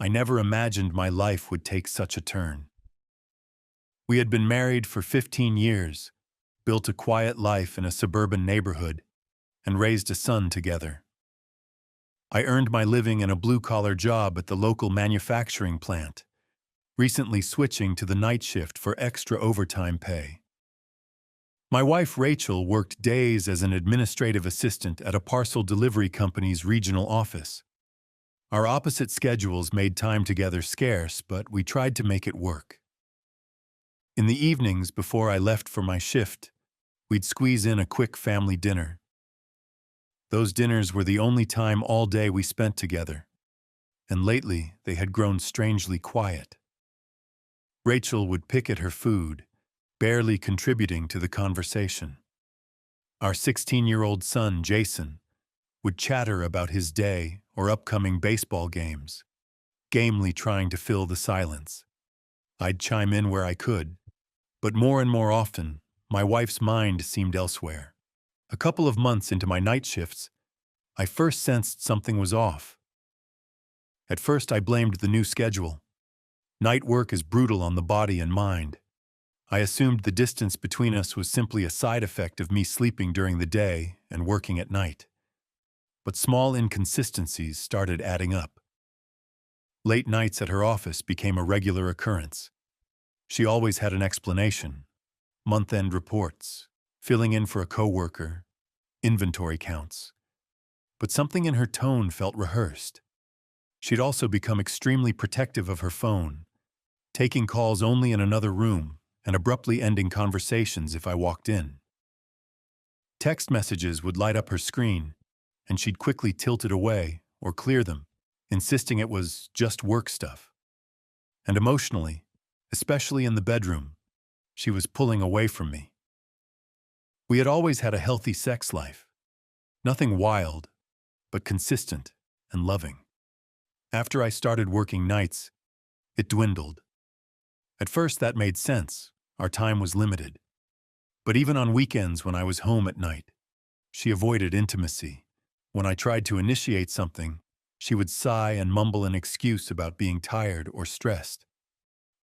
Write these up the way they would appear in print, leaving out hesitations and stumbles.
I never imagined my life would take such a turn. We had been married for 15 years, built a quiet life in a suburban neighborhood, and raised a son together. I earned my living in a blue-collar job at the local manufacturing plant, recently switching to the night shift for extra overtime pay. My wife Rachel worked days as an administrative assistant at a parcel delivery company's regional office. Our opposite schedules made time together scarce, but we tried to make it work. In the evenings before I left for my shift, we'd squeeze in a quick family dinner. Those dinners were the only time all day we spent together, and lately they had grown strangely quiet. Rachel would pick at her food, barely contributing to the conversation. Our 16-year-old son, Jason, would chatter about his day or upcoming baseball games, gamely trying to fill the silence. I'd chime in where I could, but more and more often, my wife's mind seemed elsewhere. A couple of months into my night shifts, I first sensed something was off. At first, I blamed the new schedule. Night work is brutal on the body and mind. I assumed the distance between us was simply a side effect of me sleeping during the day and working at night. But small inconsistencies started adding up. Late nights at her office became a regular occurrence. She always had an explanation: month-end reports, filling in for a coworker, inventory counts. But something in her tone felt rehearsed. She'd also become extremely protective of her phone, taking calls only in another room and abruptly ending conversations if I walked in. Text messages would light up her screen, and she'd quickly tilt it away or clear them, insisting it was just work stuff. And emotionally, especially in the bedroom, she was pulling away from me. We had always had a healthy sex life. Nothing wild, but consistent and loving. After I started working nights, it dwindled. At first that made sense. Our time was limited. But even on weekends when I was home at night, she avoided intimacy. When I tried to initiate something, she would sigh and mumble an excuse about being tired or stressed.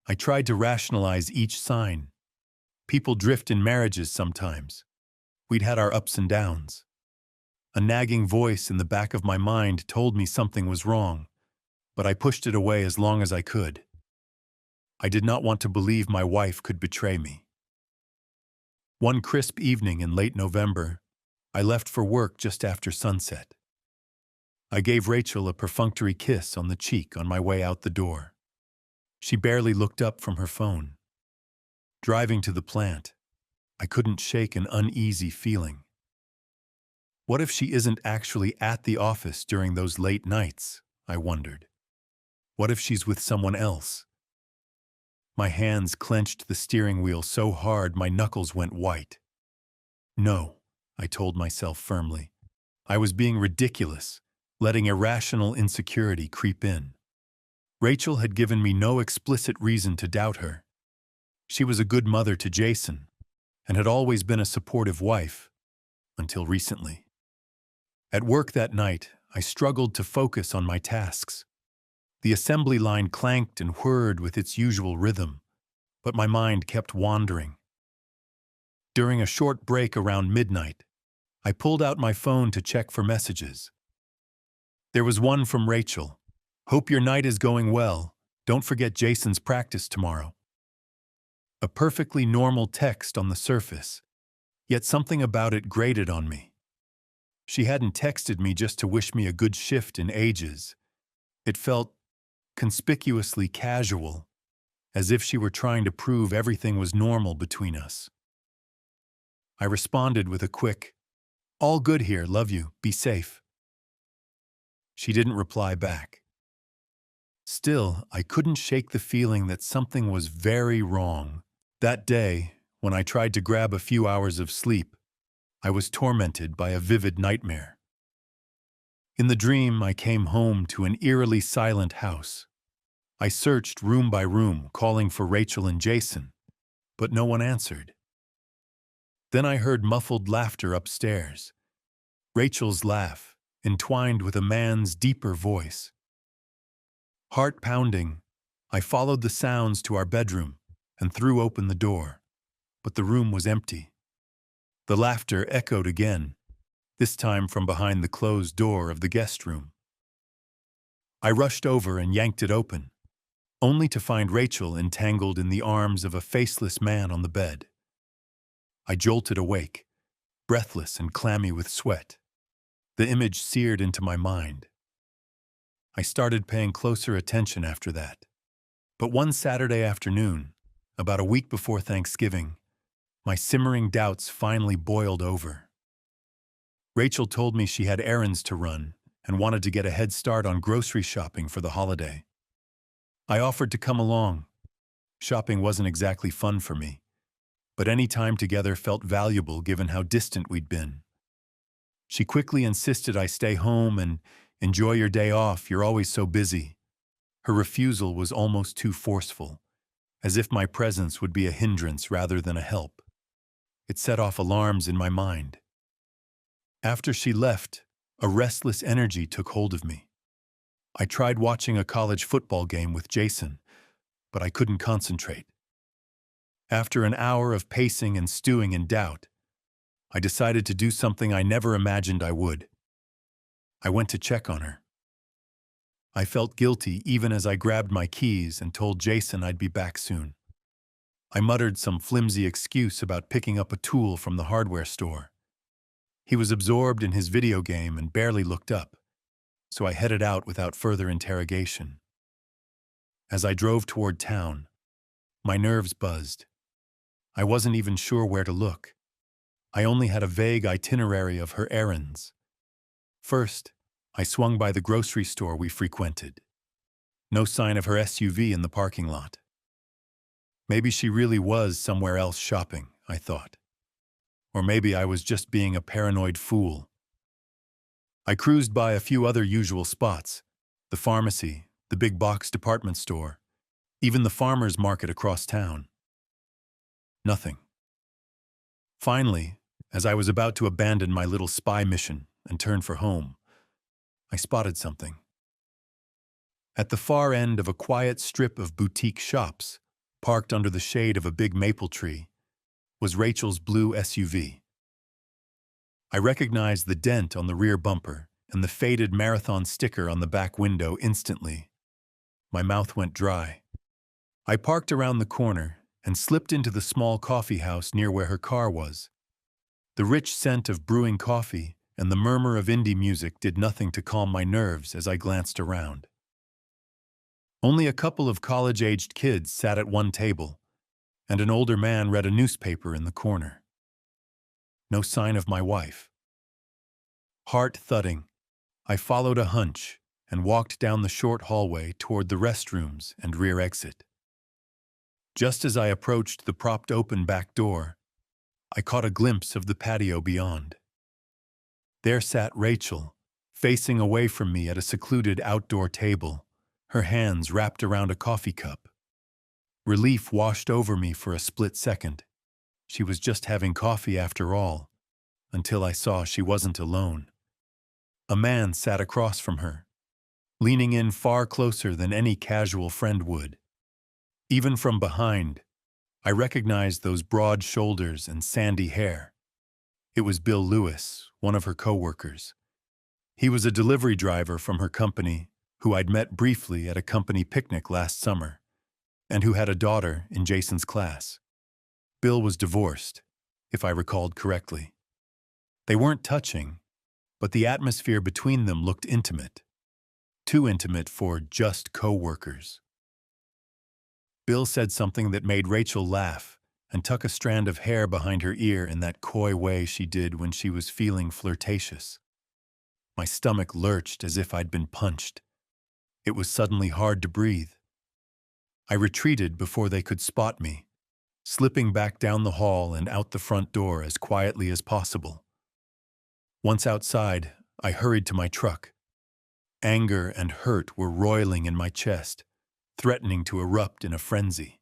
I tried to rationalize each sign. People drift in marriages sometimes. We'd had our ups and downs. A nagging voice in the back of my mind told me something was wrong, but I pushed it away as long as I could. I did not want to believe my wife could betray me. One crisp evening in late November, I left for work just after sunset. I gave Rachel a perfunctory kiss on the cheek on my way out the door. She barely looked up from her phone. Driving to the plant, I couldn't shake an uneasy feeling. What if she isn't actually at the office during those late nights? I wondered. What if she's with someone else? My hands clenched the steering wheel so hard my knuckles went white. No, I told myself firmly. I was being ridiculous, letting irrational insecurity creep in. Rachel had given me no explicit reason to doubt her. She was a good mother to Jason, and had always been a supportive wife, until recently. At work that night, I struggled to focus on my tasks. The assembly line clanked and whirred with its usual rhythm, but my mind kept wandering. During a short break around midnight, I pulled out my phone to check for messages. There was one from Rachel. "Hope your night is going well. Don't forget Jason's practice tomorrow." A perfectly normal text on the surface, yet something about it grated on me. She hadn't texted me just to wish me a good shift in ages. It felt conspicuously casual, as if she were trying to prove everything was normal between us. I responded with a quick, "All good here, love you, be safe." She didn't reply back. Still, I couldn't shake the feeling that something was very wrong. That day, when I tried to grab a few hours of sleep, I was tormented by a vivid nightmare. In the dream, I came home to an eerily silent house. I searched room by room, calling for Rachel and Jason, but no one answered. Then I heard muffled laughter upstairs. Rachel's laugh, entwined with a man's deeper voice. Heart pounding, I followed the sounds to our bedroom and threw open the door, but the room was empty. The laughter echoed again, this time from behind the closed door of the guest room. I rushed over and yanked it open, only to find Rachel entangled in the arms of a faceless man on the bed. I jolted awake, breathless and clammy with sweat. The image seared into my mind. I started paying closer attention after that. But one Saturday afternoon, about a week before Thanksgiving, my simmering doubts finally boiled over. Rachel told me she had errands to run and wanted to get a head start on grocery shopping for the holiday. I offered to come along. Shopping wasn't exactly fun for me, but any time together felt valuable given how distant we'd been. She quickly insisted I stay home and enjoy your day off, you're always so busy. Her refusal was almost too forceful, as if my presence would be a hindrance rather than a help. It set off alarms in my mind. After she left, a restless energy took hold of me. I tried watching a college football game with Jason, but I couldn't concentrate. After an hour of pacing and stewing in doubt, I decided to do something I never imagined I would. I went to check on her. I felt guilty even as I grabbed my keys and told Jason I'd be back soon. I muttered some flimsy excuse about picking up a tool from the hardware store. He was absorbed in his video game and barely looked up, so I headed out without further interrogation. As I drove toward town, my nerves buzzed. I wasn't even sure where to look. I only had a vague itinerary of her errands. First, I swung by the grocery store we frequented. No sign of her SUV in the parking lot. Maybe she really was somewhere else shopping, I thought. Or maybe I was just being a paranoid fool. I cruised by a few other usual spots, the pharmacy, the big box department store, even the farmer's market across town. Nothing. Finally, as I was about to abandon my little spy mission and turn for home, I spotted something. At the far end of a quiet strip of boutique shops, parked under the shade of a big maple tree, was Rachel's blue SUV. I recognized the dent on the rear bumper and the faded marathon sticker on the back window instantly. My mouth went dry. I parked around the corner and slipped into the small coffee house near where her car was. The rich scent of brewing coffee and the murmur of indie music did nothing to calm my nerves as I glanced around. Only a couple of college-aged kids sat at one table, and an older man read a newspaper in the corner. No sign of my wife. Heart thudding, I followed a hunch and walked down the short hallway toward the restrooms and rear exit. Just as I approached the propped open back door, I caught a glimpse of the patio beyond. There sat Rachel, facing away from me at a secluded outdoor table, her hands wrapped around a coffee cup. Relief washed over me for a split second. She was just having coffee after all, until I saw she wasn't alone. A man sat across from her, leaning in far closer than any casual friend would. Even from behind, I recognized those broad shoulders and sandy hair. It was Bill Lewis, one of her coworkers. He was a delivery driver from her company who I'd met briefly at a company picnic last summer, and who had a daughter in Jason's class. Bill was divorced, if I recalled correctly. They weren't touching, but the atmosphere between them looked intimate. Too intimate for just co-workers. Bill said something that made Rachel laugh and tuck a strand of hair behind her ear in that coy way she did when she was feeling flirtatious. My stomach lurched as if I'd been punched. It was suddenly hard to breathe. I retreated before they could spot me, slipping back down the hall and out the front door as quietly as possible. Once outside, I hurried to my truck. Anger and hurt were roiling in my chest, threatening to erupt in a frenzy.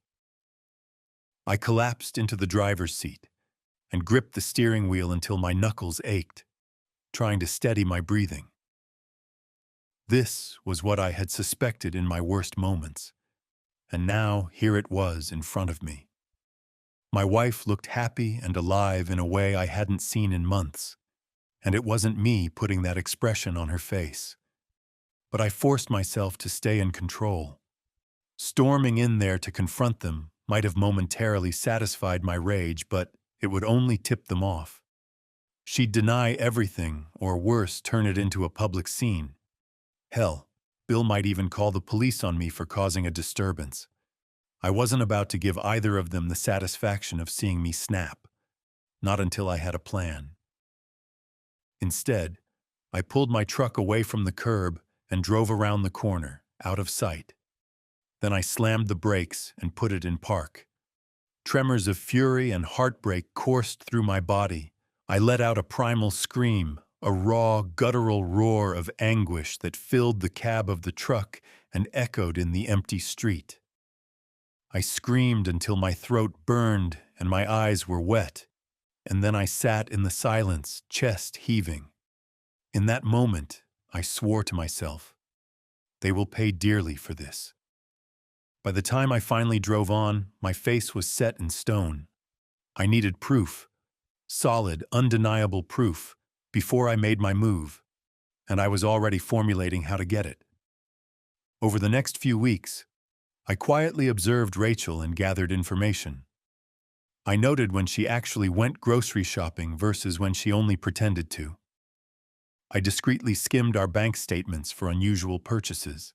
I collapsed into the driver's seat and gripped the steering wheel until my knuckles ached, trying to steady my breathing. This was what I had suspected in my worst moments, and now here it was in front of me. My wife looked happy and alive in a way I hadn't seen in months, and it wasn't me putting that expression on her face. But I forced myself to stay in control. Storming in there to confront them might have momentarily satisfied my rage, but it would only tip them off. She'd deny everything, or worse, turn it into a public scene. Hell, Bill might even call the police on me for causing a disturbance. I wasn't about to give either of them the satisfaction of seeing me snap, not until I had a plan. Instead, I pulled my truck away from the curb and drove around the corner, out of sight. Then I slammed the brakes and put it in park. Tremors of fury and heartbreak coursed through my body. I let out a primal scream, a raw, guttural roar of anguish that filled the cab of the truck and echoed in the empty street. I screamed until my throat burned and my eyes were wet, and then I sat in the silence, chest heaving. In that moment, I swore to myself, they will pay dearly for this. By the time I finally drove on, my face was set in stone. I needed proof, solid, undeniable proof, before I made my move, and I was already formulating how to get it. Over the next few weeks, I quietly observed Rachel and gathered information. I noted when she actually went grocery shopping versus when she only pretended to. I discreetly skimmed our bank statements for unusual purchases.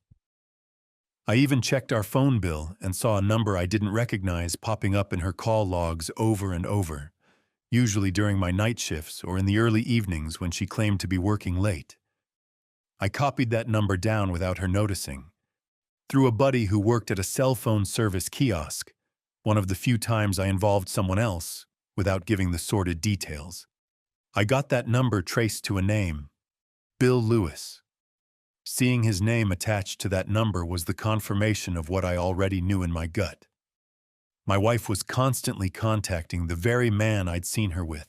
I even checked our phone bill and saw a number I didn't recognize popping up in her call logs over and over, usually during my night shifts or in the early evenings when she claimed to be working late. I copied that number down without her noticing, through a buddy who worked at a cell phone service kiosk, one of the few times I involved someone else without giving the sordid details. I got that number traced to a name, Bill Lewis. Seeing his name attached to that number was the confirmation of what I already knew in my gut. My wife was constantly contacting the very man I'd seen her with,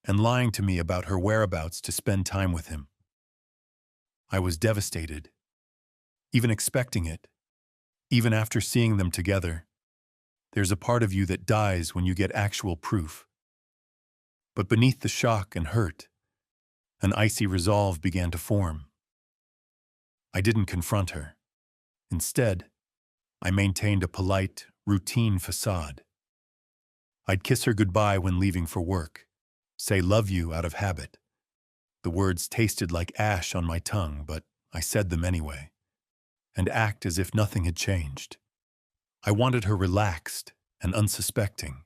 and lying to me about her whereabouts to spend time with him. I was devastated, even expecting it, even after seeing them together. There's a part of you that dies when you get actual proof. But beneath the shock and hurt, an icy resolve began to form. I didn't confront her. Instead, I maintained a polite, routine facade. I'd kiss her goodbye when leaving for work, say love you out of habit. The words tasted like ash on my tongue, but I said them anyway, and act as if nothing had changed. I wanted her relaxed and unsuspecting.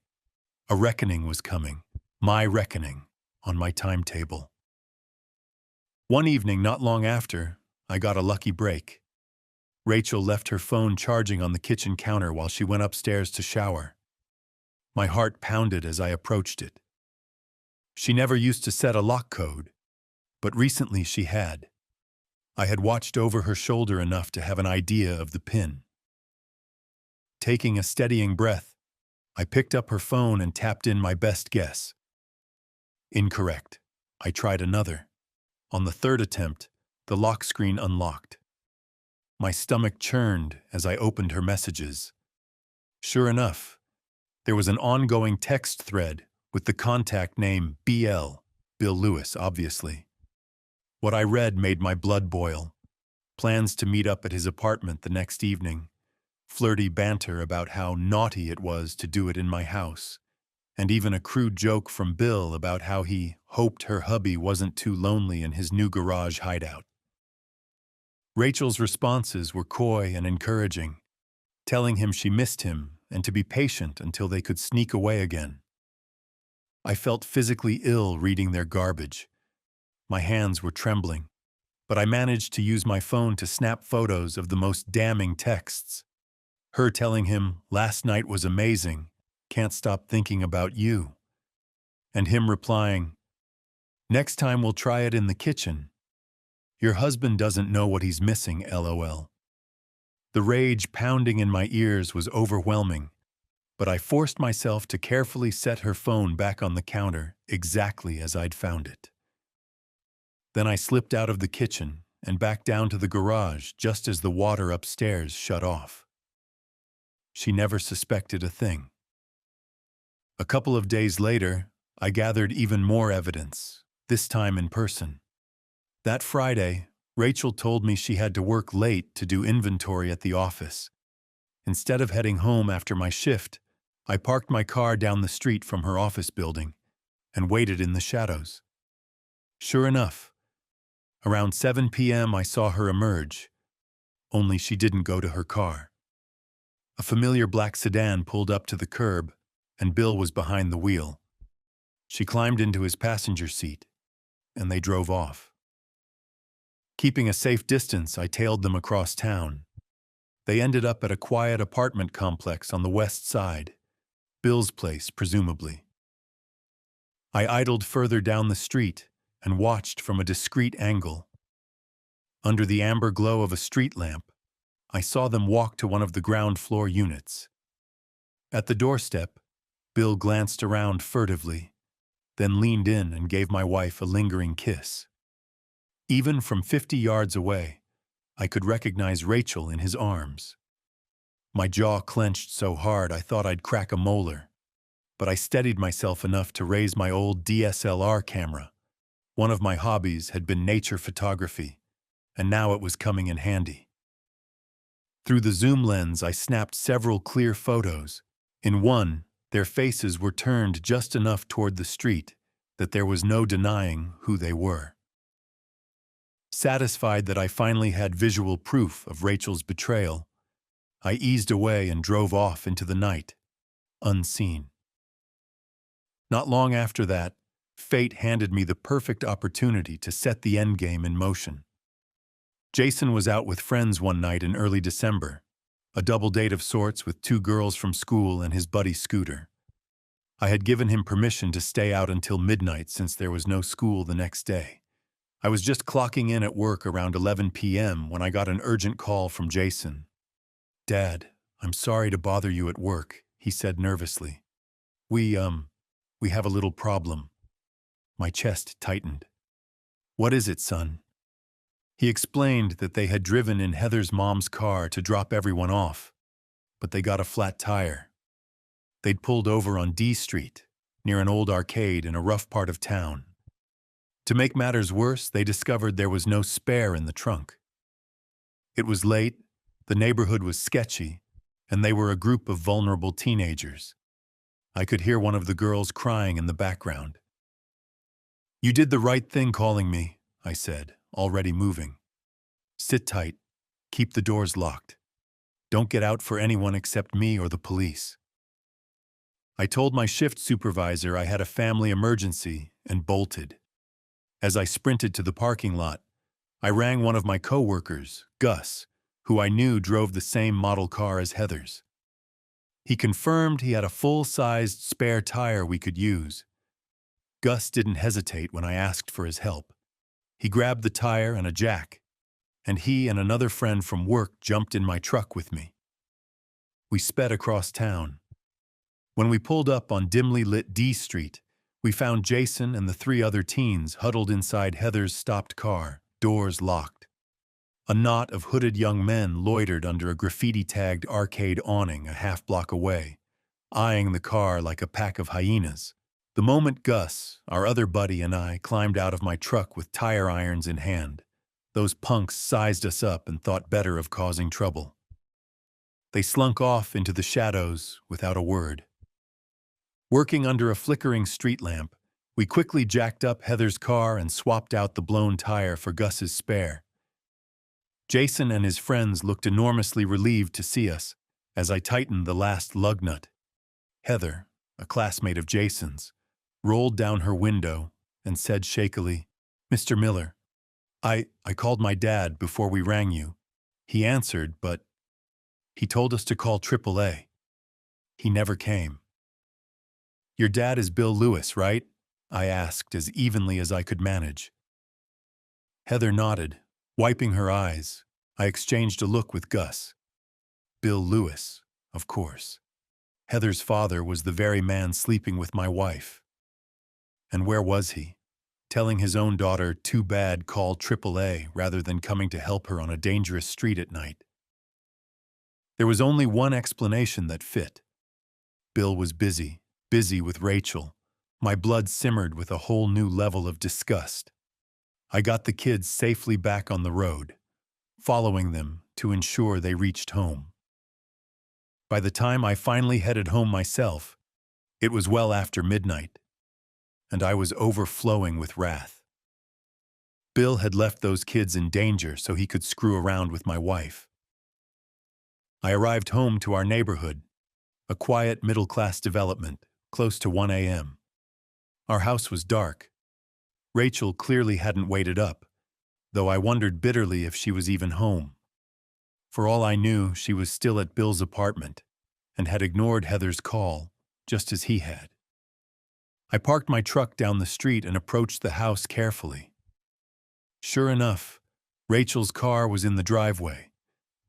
A reckoning was coming, my reckoning, on my timetable. One evening not long after, I got a lucky break. Rachel left her phone charging on the kitchen counter while she went upstairs to shower. My heart pounded as I approached it. She never used to set a lock code, but recently she had. I had watched over her shoulder enough to have an idea of the pin. Taking a steadying breath, I picked up her phone and tapped in my best guess. Incorrect. I tried another. On the third attempt, the lock screen unlocked. My stomach churned as I opened her messages. Sure enough, there was an ongoing text thread with the contact name BL, Bill Lewis, obviously. What I read made my blood boil. Plans to meet up at his apartment the next evening. Flirty banter about how naughty it was to do it in my house. And even a crude joke from Bill about how he hoped her hubby wasn't too lonely in his new garage hideout. Rachel's responses were coy and encouraging, telling him she missed him and to be patient until they could sneak away again. I felt physically ill reading their garbage. My hands were trembling, but I managed to use my phone to snap photos of the most damning texts. Her telling him, "Last night was amazing, can't stop thinking about you." And him replying, "Next time we'll try it in the kitchen. Your husband doesn't know what he's missing, LOL." The rage pounding in my ears was overwhelming, but I forced myself to carefully set her phone back on the counter exactly as I'd found it. Then I slipped out of the kitchen and back down to the garage just as the water upstairs shut off. She never suspected a thing. A couple of days later, I gathered even more evidence, this time in person. That Friday, Rachel told me she had to work late to do inventory at the office. Instead of heading home after my shift, I parked my car down the street from her office building and waited in the shadows. Sure enough, around 7 p.m. I saw her emerge, only she didn't go to her car. A familiar black sedan pulled up to the curb, and Bill was behind the wheel. She climbed into his passenger seat, and they drove off. Keeping a safe distance, I tailed them across town. They ended up at a quiet apartment complex on the west side, Bill's place, presumably. I idled further down the street and watched from a discreet angle. Under the amber glow of a street lamp, I saw them walk to one of the ground floor units. At the doorstep, Bill glanced around furtively, then leaned in and gave my wife a lingering kiss. Even from 50 yards away, I could recognize Rachel in his arms. My jaw clenched so hard I thought I'd crack a molar, but I steadied myself enough to raise my old DSLR camera. One of my hobbies had been nature photography, and now it was coming in handy. Through the zoom lens, I snapped several clear photos. In one, their faces were turned just enough toward the street that there was no denying who they were. Satisfied that I finally had visual proof of Rachel's betrayal, I eased away and drove off into the night, unseen. Not long after that, fate handed me the perfect opportunity to set the endgame in motion. Jason was out with friends one night in early December, a double date of sorts with 2 girls from school and his buddy Scooter. I had given him permission to stay out until midnight since there was no school the next day. I was just clocking in at work around 11 p.m. when I got an urgent call from Jason. "Dad, I'm sorry to bother you at work," he said nervously. We have a little problem." My chest tightened. "What is it, son?" He explained that they had driven in Heather's mom's car to drop everyone off, but they got a flat tire. They'd pulled over on D Street, near an old arcade in a rough part of town. To make matters worse, they discovered there was no spare in the trunk. It was late, the neighborhood was sketchy, and they were a group of vulnerable teenagers. I could hear one of the girls crying in the background. "You did the right thing calling me," I said, already moving. "Sit tight. Keep the doors locked. Don't get out for anyone except me or the police." I told my shift supervisor I had a family emergency and bolted. As I sprinted to the parking lot, I rang one of my coworkers, Gus, who I knew drove the same model car as Heather's. He confirmed he had a full-sized spare tire we could use. Gus didn't hesitate when I asked for his help. He grabbed the tire and a jack, and he and another friend from work jumped in my truck with me. We sped across town. When we pulled up on dimly lit D Street, we found Jason and the 3 other teens huddled inside Heather's stopped car, doors locked. A knot of hooded young men loitered under a graffiti-tagged arcade awning a half-block away, eyeing the car like a pack of hyenas. The moment Gus, our other buddy, and I climbed out of my truck with tire irons in hand, those punks sized us up and thought better of causing trouble. They slunk off into the shadows without a word. Working under a flickering street lamp, we quickly jacked up Heather's car and swapped out the blown tire for Gus's spare. Jason and his friends looked enormously relieved to see us as I tightened the last lug nut. Heather, a classmate of Jason's, rolled down her window and said shakily, "Mr. Miller, I called my dad before we rang you. He answered, but he told us to call AAA. He never came." "Your dad is Bill Lewis, right?" I asked as evenly as I could manage. Heather nodded. Wiping her eyes, I exchanged a look with Gus. Bill Lewis, of course. Heather's father was the very man sleeping with my wife. And where was he? telling his own daughter, "Too bad, call AAA," rather than coming to help her on a dangerous street at night. There was only one explanation that fit. Bill was busy, busy with Rachel. My blood simmered with a whole new level of disgust. I got the kids safely back on the road, following them to ensure they reached home. By the time I finally headed home myself, it was well after midnight, and I was overflowing with wrath. Bill had left those kids in danger so he could screw around with my wife. I arrived home to our neighborhood, a quiet middle-class development, close to 1 a.m. Our house was dark. Rachel clearly hadn't waited up, though I wondered bitterly if she was even home. For all I knew, she was still at Bill's apartment and had ignored Heather's call, just as he had. I parked my truck down the street and approached the house carefully. Sure enough, Rachel's car was in the driveway,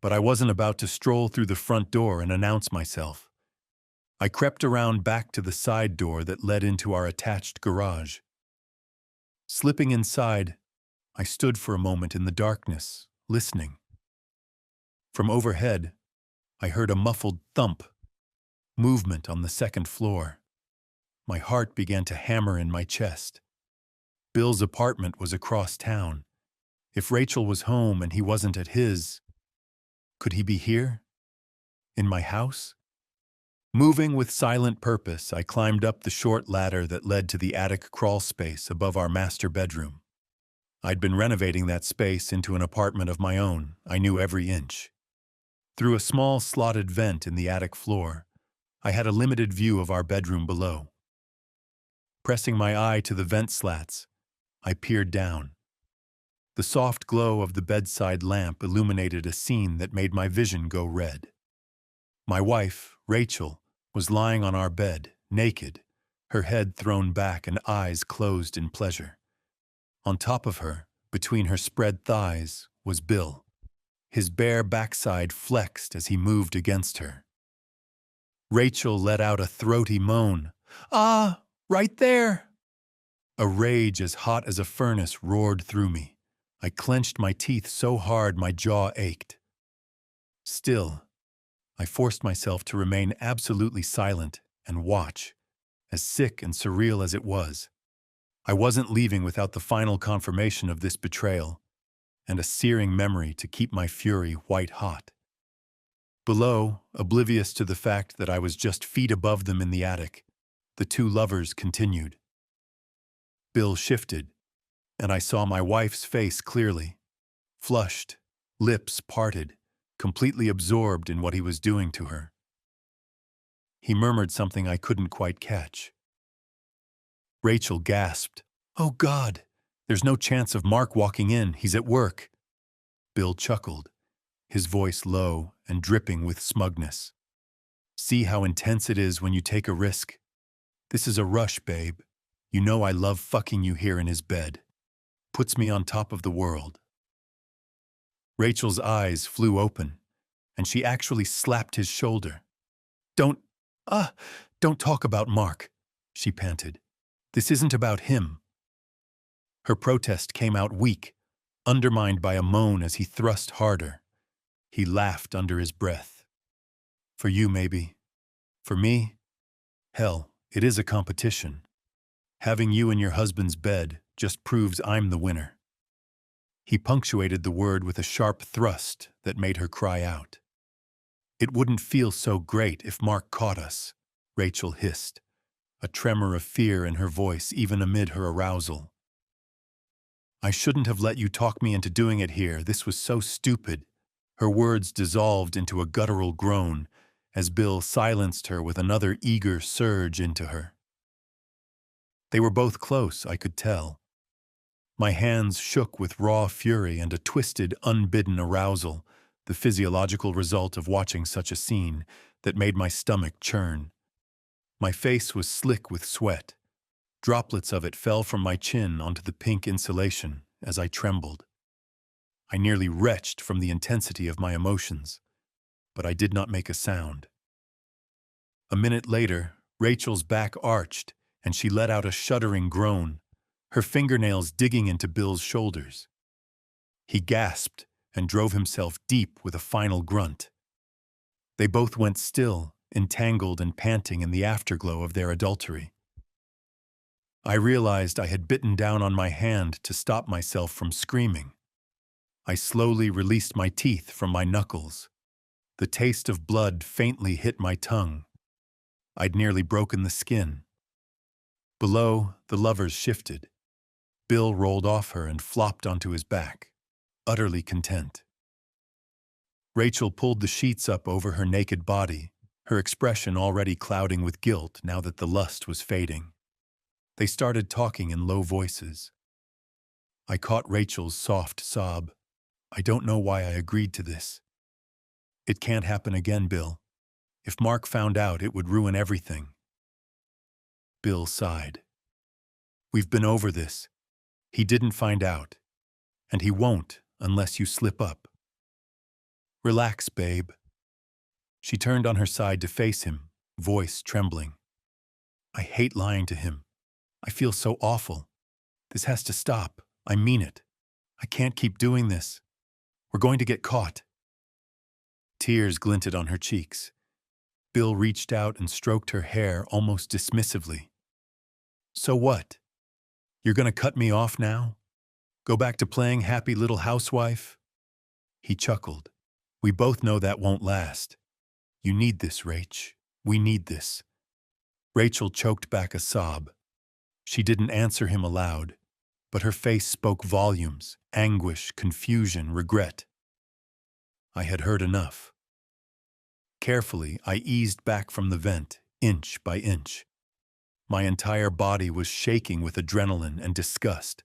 but I wasn't about to stroll through the front door and announce myself. I crept around back to the side door that led into our attached garage. Slipping inside, I stood for a moment in the darkness, listening. From overhead, I heard a muffled thump, movement on the second floor. My heart began to hammer in my chest. Bill's apartment was across town. If Rachel was home and he wasn't at his, could he be here? In my house? Moving with silent purpose, I climbed up the short ladder that led to the attic crawl space above our master bedroom. I'd been renovating that space into an apartment of my own. I knew every inch. Through a small slotted vent in the attic floor, I had a limited view of our bedroom below. Pressing my eye to the vent slats, I peered down. The soft glow of the bedside lamp illuminated a scene that made my vision go red. My wife, Rachel, was lying on our bed, naked, her head thrown back and eyes closed in pleasure. On top of her, between her spread thighs, was Bill. His bare backside flexed as he moved against her. Rachel let out a throaty moan. "Ah, right there!" A rage as hot as a furnace roared through me. I clenched my teeth so hard my jaw ached. Still, I forced myself to remain absolutely silent and watch, as sick and surreal as it was. I wasn't leaving without the final confirmation of this betrayal, and a searing memory to keep my fury white hot. Below, oblivious to the fact that I was just feet above them in the attic, the two lovers continued. Bill shifted, and I saw my wife's face clearly, flushed, lips parted, completely absorbed in what he was doing to her. He murmured something I couldn't quite catch. Rachel gasped, "Oh God, there's no chance of Mark walking in, he's at work." Bill chuckled, his voice low and dripping with smugness. "See how intense it is when you take a risk? This is a rush, babe. You know I love fucking you here in his bed. Puts me on top of the world." Rachel's eyes flew open, and she actually slapped his shoulder. Don't talk about Mark," she panted. "This isn't about him." Her protest came out weak, undermined by a moan as he thrust harder. He laughed under his breath. "For you, maybe. For me? Hell, it is a competition. Having you in your husband's bed just proves I'm the winner." He punctuated the word with a sharp thrust that made her cry out. "It wouldn't feel so great if Mark caught us," Rachel hissed, a tremor of fear in her voice even amid her arousal. "I shouldn't have let you talk me into doing it here. This was so stupid." Her words dissolved into a guttural groan as Bill silenced her with another eager surge into her. They were both close, I could tell. My hands shook with raw fury and a twisted, unbidden arousal, the physiological result of watching such a scene that made my stomach churn. My face was slick with sweat. Droplets of it fell from my chin onto the pink insulation as I trembled. I nearly retched from the intensity of my emotions, but I did not make a sound. A minute later, Rachel's back arched, and she let out a shuddering groan. her fingernails digging into Bill's shoulders. He gasped and drove himself deep with a final grunt. They both went still, entangled and panting in the afterglow of their adultery. I realized I had bitten down on my hand to stop myself from screaming. I slowly released my teeth from my knuckles. The taste of blood faintly hit my tongue. I'd nearly broken the skin. Below, the lovers shifted. Bill rolled off her and flopped onto his back, utterly content. Rachel pulled the sheets up over her naked body, her expression already clouding with guilt now that the lust was fading. They started talking in low voices. I caught Rachel's soft sob. I don't know why I agreed to this. It can't happen again, Bill. If Mark found out, it would ruin everything. Bill sighed. We've been over this. He didn't find out. And he won't unless you slip up. Relax, babe. She turned on her side to face him, voice trembling. I hate lying to him. I feel so awful. This has to stop. I mean it. I can't keep doing this. We're going to get caught. Tears glinted on her cheeks. Bill reached out and stroked her hair almost dismissively. So what? You're going to cut me off now? Go back to playing happy little housewife? He chuckled. We both know that won't last. You need this, Rach. We need this. Rachel choked back a sob. She didn't answer him aloud, but her face spoke volumes, anguish, confusion, regret. I had heard enough. Carefully, I eased back from the vent, inch by inch. My entire body was shaking with adrenaline and disgust.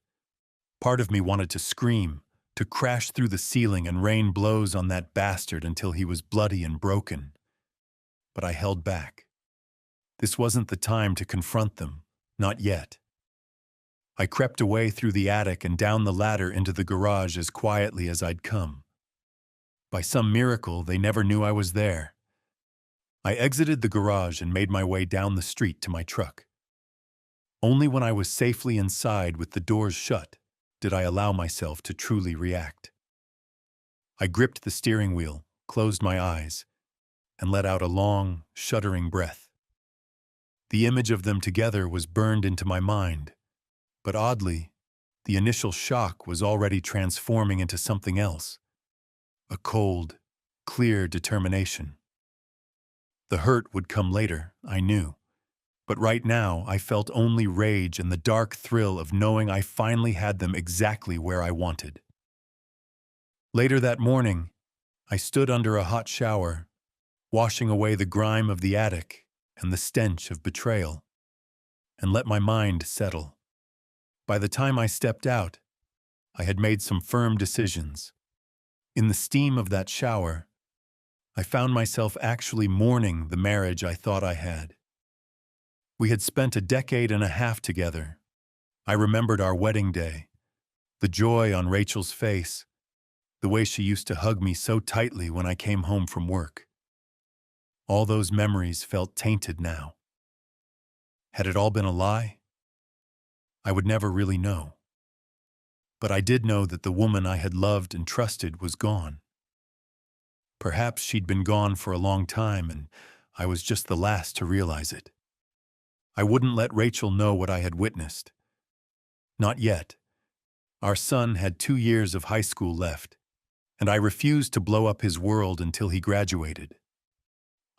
Part of me wanted to scream, to crash through the ceiling and rain blows on that bastard until he was bloody and broken. But I held back. This wasn't the time to confront them, not yet. I crept away through the attic and down the ladder into the garage as quietly as I'd come. By some miracle, they never knew I was there. I exited the garage and made my way down the street to my truck. Only when I was safely inside with the doors shut did I allow myself to truly react. I gripped the steering wheel, closed my eyes, and let out a long, shuddering breath. The image of them together was burned into my mind, but oddly, the initial shock was already transforming into something else. A cold, clear determination. The hurt would come later, I knew. But right now, I felt only rage and the dark thrill of knowing I finally had them exactly where I wanted. Later that morning, I stood under a hot shower, washing away the grime of the attic and the stench of betrayal, and let my mind settle. By the time I stepped out, I had made some firm decisions. In the steam of that shower, I found myself actually mourning the marriage I thought I had. We had spent a decade and a half together. I remembered our wedding day, the joy on Rachel's face, the way she used to hug me so tightly when I came home from work. All those memories felt tainted now. Had it all been a lie? I would never really know. But I did know that the woman I had loved and trusted was gone. Perhaps she'd been gone for a long time, and I was just the last to realize it. I wouldn't let Rachel know what I had witnessed. Not yet. Our son had 2 years of high school left, and I refused to blow up his world until he graduated.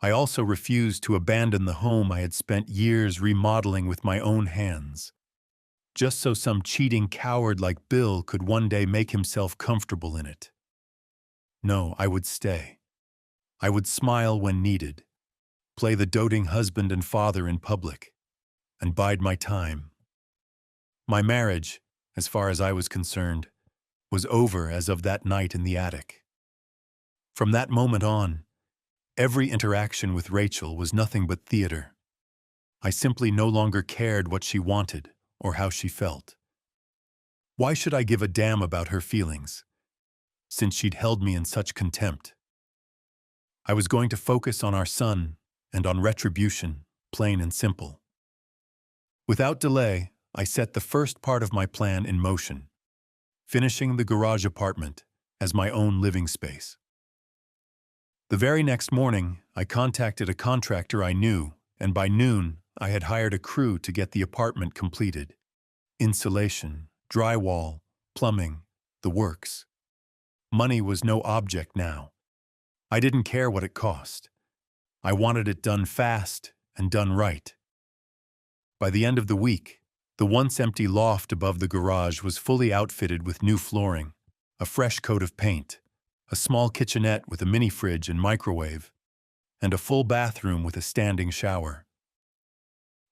I also refused to abandon the home I had spent years remodeling with my own hands, just so some cheating coward like Bill could one day make himself comfortable in it. No, I would stay. I would smile when needed, play the doting husband and father in public, and bide my time. My marriage, as far as I was concerned, was over as of that night in the attic. From that moment on, every interaction with Rachel was nothing but theater. I simply no longer cared what she wanted or how she felt. Why should I give a damn about her feelings, since she'd held me in such contempt? I was going to focus on our son and on retribution, plain and simple. Without delay, I set the first part of my plan in motion, finishing the garage apartment as my own living space. The very next morning, I contacted a contractor I knew, and by noon, I had hired a crew to get the apartment completed. Insulation, drywall, plumbing, the works. Money was no object now. I didn't care what it cost. I wanted it done fast and done right. By the end of the week, the once empty loft above the garage was fully outfitted with new flooring, a fresh coat of paint, a small kitchenette with a mini fridge and microwave, and a full bathroom with a standing shower.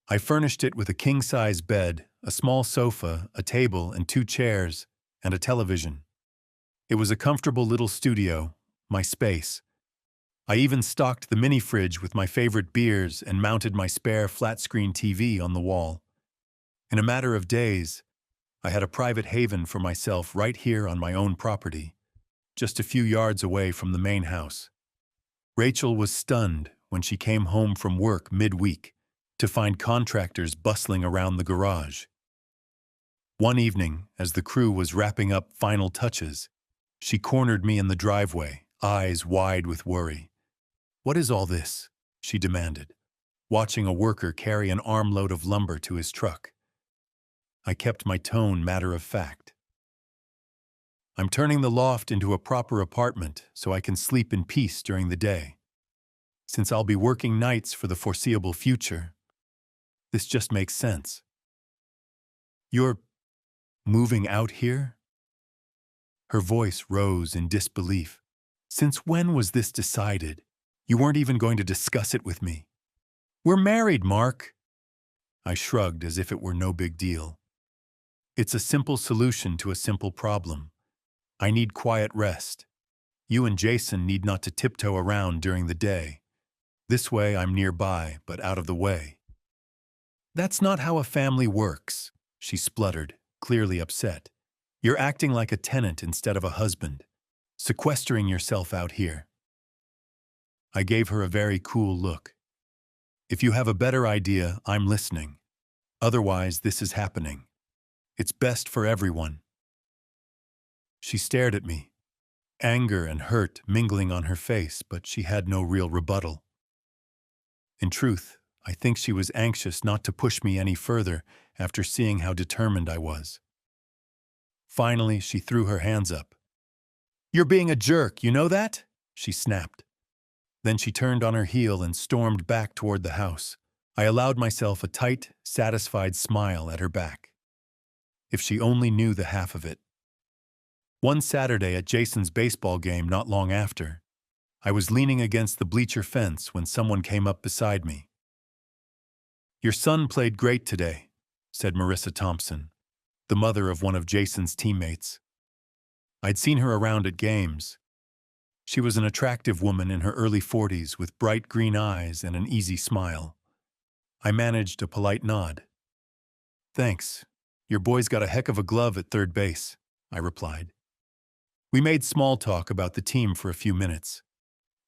I furnished it with a king-size bed, a small sofa, a table and 2 chairs, and a television. It was a comfortable little studio, my space. I even stocked the mini fridge with my favorite beers and mounted my spare flat-screen TV on the wall. In a matter of days, I had a private haven for myself right here on my own property, just a few yards away from the main house. Rachel was stunned when she came home from work midweek to find contractors bustling around the garage. One evening, as the crew was wrapping up final touches, she cornered me in the driveway, eyes wide with worry. "What is all this?" she demanded, watching a worker carry an armload of lumber to his truck. I kept my tone matter of fact. "I'm turning the loft into a proper apartment so I can sleep in peace during the day. Since I'll be working nights for the foreseeable future, this just makes sense." "You're moving out here?" Her voice rose in disbelief. "Since when was this decided? You weren't even going to discuss it with me." "We're married, Mark." I shrugged as if it were no big deal. "It's a simple solution to a simple problem. I need quiet rest. You and Jason need not to tiptoe around during the day. This way I'm nearby, but out of the way." "That's not how a family works," she spluttered, clearly upset. "You're acting like a tenant instead of a husband, sequestering yourself out here." I gave her a very cool look. "If you have a better idea, I'm listening. Otherwise, this is happening. It's best for everyone." She stared at me, anger and hurt mingling on her face, but she had no real rebuttal. In truth, I think she was anxious not to push me any further after seeing how determined I was. Finally, she threw her hands up. "You're being a jerk, you know that?" she snapped. Then she turned on her heel and stormed back toward the house. I allowed myself a tight, satisfied smile at her back. If she only knew the half of it. One Saturday at Jason's baseball game not long after, I was leaning against the bleacher fence when someone came up beside me. "Your son played great today," said Marissa Thompson, the mother of one of Jason's teammates. I'd seen her around at games. She was an attractive woman in her early 40s with bright green eyes and an easy smile. I managed a polite nod. "Thanks. Your boy's got a heck of a glove at third base," I replied. We made small talk about the team for a few minutes.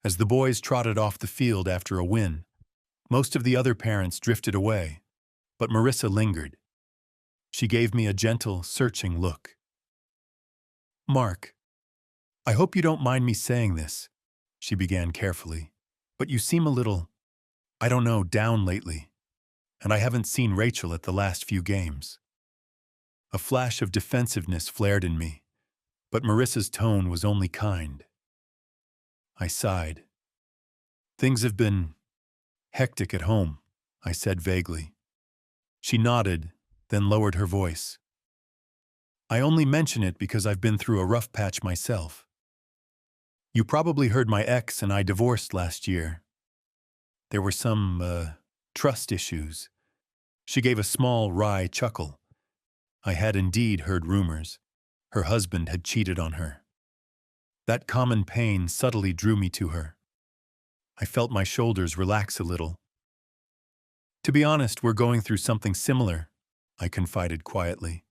As the boys trotted off the field after a win, most of the other parents drifted away, but Marissa lingered. She gave me a gentle, searching look. "Mark, I hope you don't mind me saying this," she began carefully, "but you seem a little, I don't know, down lately, and I haven't seen Rachel at the last few games." A flash of defensiveness flared in me, but Marissa's tone was only kind. I sighed. "Things have been hectic at home," I said vaguely. She nodded, then lowered her voice. "I only mention it because I've been through a rough patch myself. You probably heard my ex and I divorced last year. There were some, trust issues." She gave a small, wry chuckle. I had indeed heard rumors. Her husband had cheated on her. That common pain subtly drew me to her. I felt my shoulders relax a little. "To be honest, we're going through something similar," I confided quietly.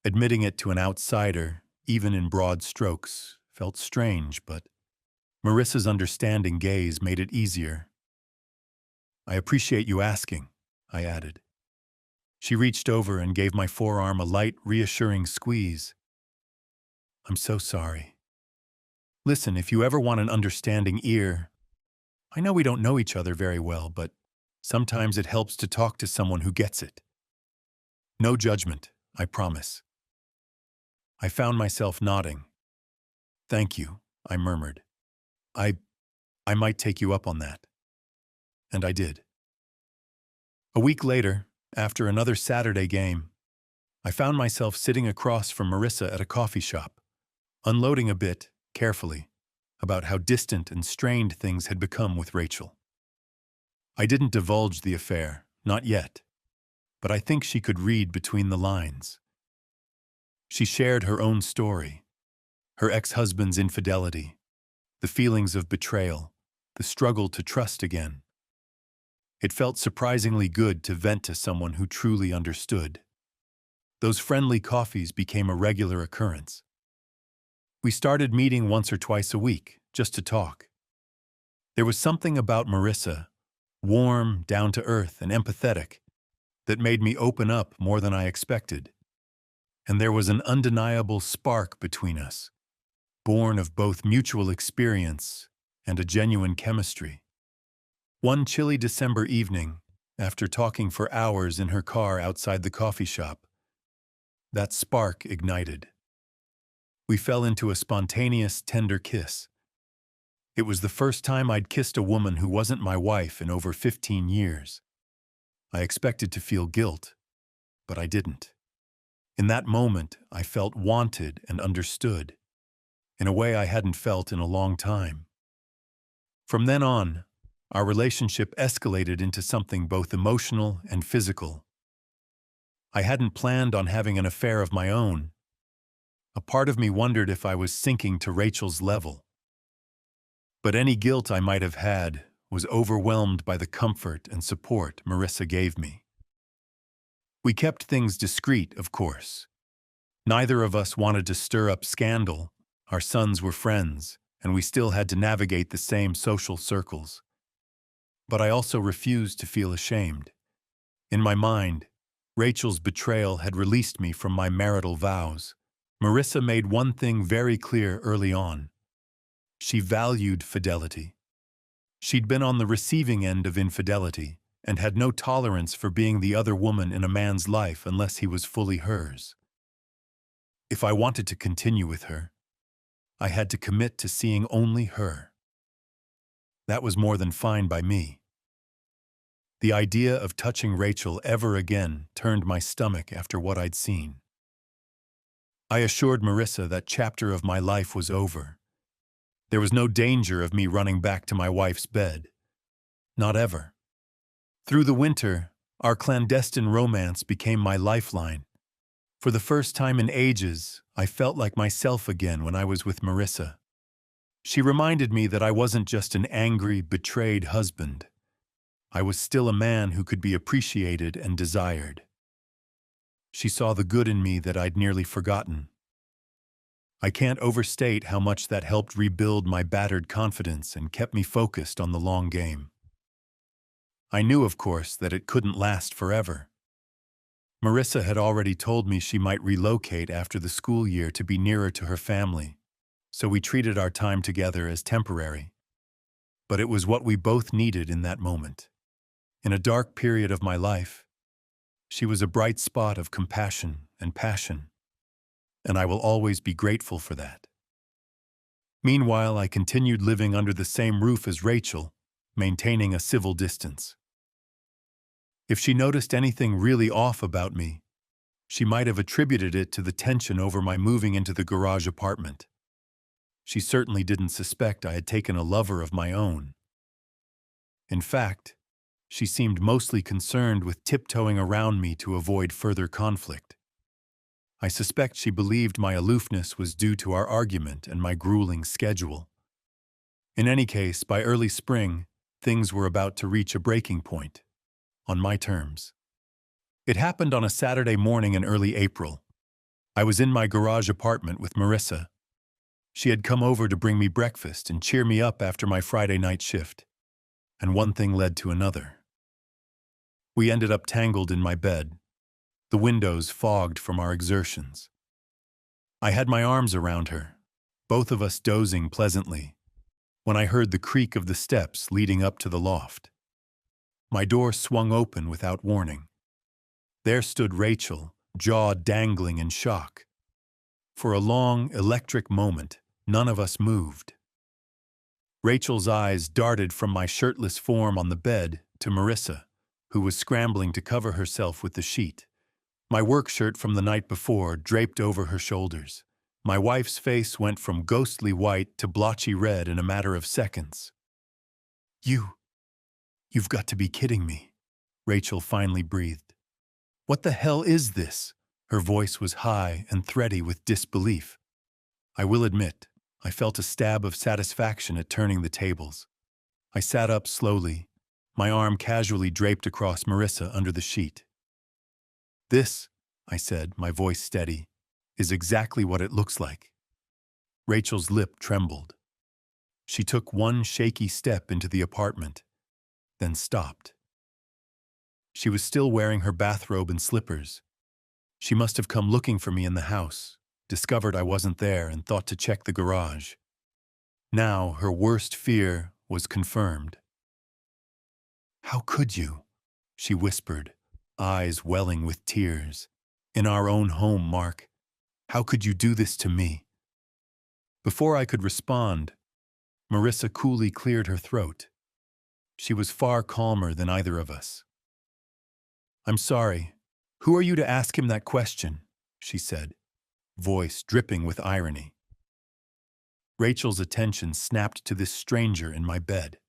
Admitting it to an outsider, even in broad strokes, felt strange, but Marissa's understanding gaze made it easier. "I appreciate you asking," I added. She reached over and gave my forearm a light, reassuring squeeze. I'm so sorry. Listen, if you ever want an understanding ear, I know we don't know each other very well, but sometimes it helps to talk to someone who gets it. No judgment, I promise. I found myself nodding. Thank you, I murmured. I might take you up on that. And I did. A week later, after another Saturday game, I found myself sitting across from Marissa at a coffee shop, unloading a bit, carefully, about how distant and strained things had become with Rachel. I didn't divulge the affair, not yet, but I think she could read between the lines. She shared her own story, her ex-husband's infidelity, the feelings of betrayal, the struggle to trust again. It felt surprisingly good to vent to someone who truly understood. Those friendly coffees became a regular occurrence. We started meeting once or twice a week, just to talk. There was something about Marissa, warm, down-to-earth, and empathetic, that made me open up more than I expected. And there was an undeniable spark between us, born of both mutual experience and a genuine chemistry. One chilly December evening, after talking for hours in her car outside the coffee shop, that spark ignited. We fell into a spontaneous, tender kiss. It was the first time I'd kissed a woman who wasn't my wife in over 15 years. I expected to feel guilt, but I didn't. In that moment, I felt wanted and understood, in a way I hadn't felt in a long time. From then on, our relationship escalated into something both emotional and physical. I hadn't planned on having an affair of my own. A part of me wondered if I was sinking to Rachel's level. But any guilt I might have had was overwhelmed by the comfort and support Marissa gave me. We kept things discreet, of course. Neither of us wanted to stir up scandal. Our sons were friends, and we still had to navigate the same social circles. But I also refused to feel ashamed. In my mind, Rachel's betrayal had released me from my marital vows. Marissa made one thing very clear early on. She valued fidelity. She'd been on the receiving end of infidelity and had no tolerance for being the other woman in a man's life unless he was fully hers. If I wanted to continue with her, I had to commit to seeing only her. That was more than fine by me. The idea of touching Rachel ever again turned my stomach after what I'd seen. I assured Marissa that chapter of my life was over. There was no danger of me running back to my wife's bed. Not ever. Through the winter, our clandestine romance became my lifeline. For the first time in ages, I felt like myself again when I was with Marissa. She reminded me that I wasn't just an angry, betrayed husband. I was still a man who could be appreciated and desired. She saw the good in me that I'd nearly forgotten. I can't overstate how much that helped rebuild my battered confidence and kept me focused on the long game. I knew, of course, that it couldn't last forever. Marissa had already told me she might relocate after the school year to be nearer to her family, so we treated our time together as temporary. But it was what we both needed in that moment. In a dark period of my life, she was a bright spot of compassion and passion, and I will always be grateful for that. Meanwhile, I continued living under the same roof as Rachel, maintaining a civil distance. If she noticed anything really off about me, she might have attributed it to the tension over my moving into the garage apartment. She certainly didn't suspect I had taken a lover of my own. In fact, she seemed mostly concerned with tiptoeing around me to avoid further conflict. I suspect she believed my aloofness was due to our argument and my grueling schedule. In any case, by early spring, things were about to reach a breaking point, on my terms. It happened on a Saturday morning in early April. I was in my garage apartment with Marissa. She had come over to bring me breakfast and cheer me up after my Friday night shift. And one thing led to another. We ended up tangled in my bed, the windows fogged from our exertions. I had my arms around her, both of us dozing pleasantly, when I heard the creak of the steps leading up to the loft. My door swung open without warning. There stood Rachel, jaw dangling in shock. For a long, electric moment, none of us moved. Rachel's eyes darted from my shirtless form on the bed to Marissa, who was scrambling to cover herself with the sheet. My work shirt from the night before draped over her shoulders. My wife's face went from ghostly white to blotchy red in a matter of seconds. You've got to be kidding me," Rachel finally breathed. "What the hell is this?" Her voice was high and thready with disbelief. I will admit, I felt a stab of satisfaction at turning the tables. I sat up slowly, my arm casually draped across Marissa under the sheet. "This," I said, my voice steady, "is exactly what it looks like." Rachel's lip trembled. She took one shaky step into the apartment, then stopped. She was still wearing her bathrobe and slippers. She must have come looking for me in the house, discovered I wasn't there, and thought to check the garage. Now her worst fear was confirmed. "How could you?" she whispered, eyes welling with tears. "In our own home, Mark. How could you do this to me?" Before I could respond, Marissa coolly cleared her throat. She was far calmer than either of us. "I'm sorry. Who are you to ask him that question?" she said, voice dripping with irony. Rachel's attention snapped to this stranger in my bed.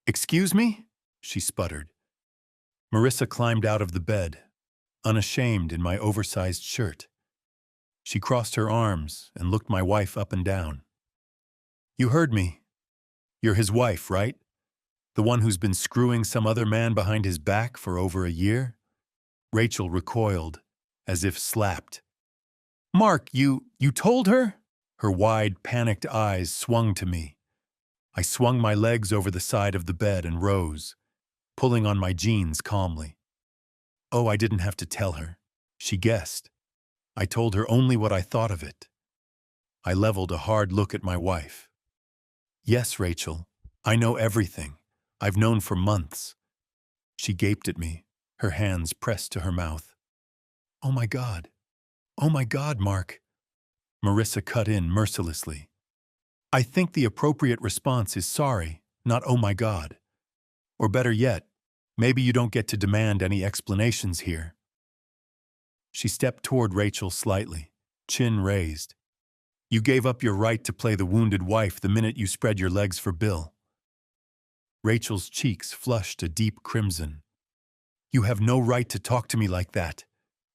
"Excuse me?" she sputtered. Marissa climbed out of the bed, unashamed in my oversized shirt. She crossed her arms and looked my wife up and down. "You heard me. You're his wife, right? The one who's been screwing some other man behind his back for over a year?" Rachel recoiled, as if slapped. "Mark, you told her?" Her wide, panicked eyes swung to me. I swung my legs over the side of the bed and rose, pulling on my jeans calmly. "Oh, I didn't have to tell her. She guessed. I told her only what I thought of it." I leveled a hard look at my wife. "Yes, Rachel, I know everything. I've known for months." She gaped at me, her hands pressed to her mouth. "Oh my God. Oh my God, Mark." Marissa cut in mercilessly. "I think the appropriate response is sorry, not oh my God. Or better yet, maybe you don't get to demand any explanations here." She stepped toward Rachel slightly, chin raised. "You gave up your right to play the wounded wife the minute you spread your legs for Bill." Rachel's cheeks flushed a deep crimson. "You have no right to talk to me like that,"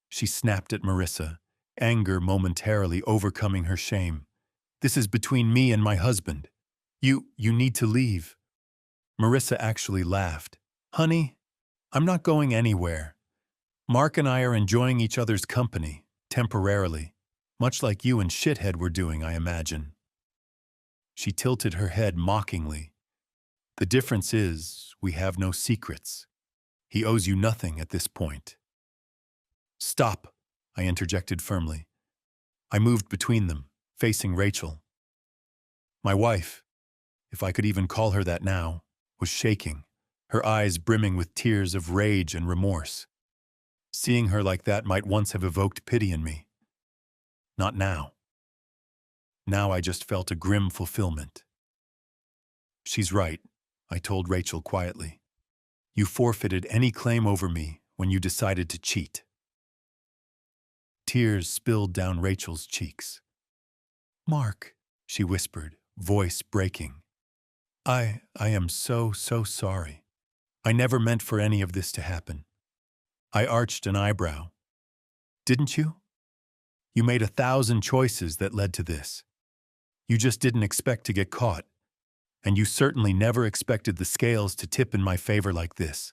she snapped at Marissa, anger momentarily overcoming her shame. "This is between me and my husband. You need to leave." Marissa actually laughed. "Honey, I'm not going anywhere. Mark and I are enjoying each other's company, temporarily, much like you and Shithead were doing, I imagine." She tilted her head mockingly. "The difference is, we have no secrets. He owes you nothing at this point." "Stop," I interjected firmly. I moved between them, facing Rachel. My wife, if I could even call her that now, was shaking, her eyes brimming with tears of rage and remorse. Seeing her like that might once have evoked pity in me. Not now. Now I just felt a grim fulfillment. "She's right," I told Rachel quietly. "You forfeited any claim over me when you decided to cheat." Tears spilled down Rachel's cheeks. "Mark," she whispered, voice breaking. I am so sorry. I never meant for any of this to happen." I arched an eyebrow. "Didn't you? You made 1,000 choices that led to this. You just didn't expect to get caught. And you certainly never expected the scales to tip in my favor like this."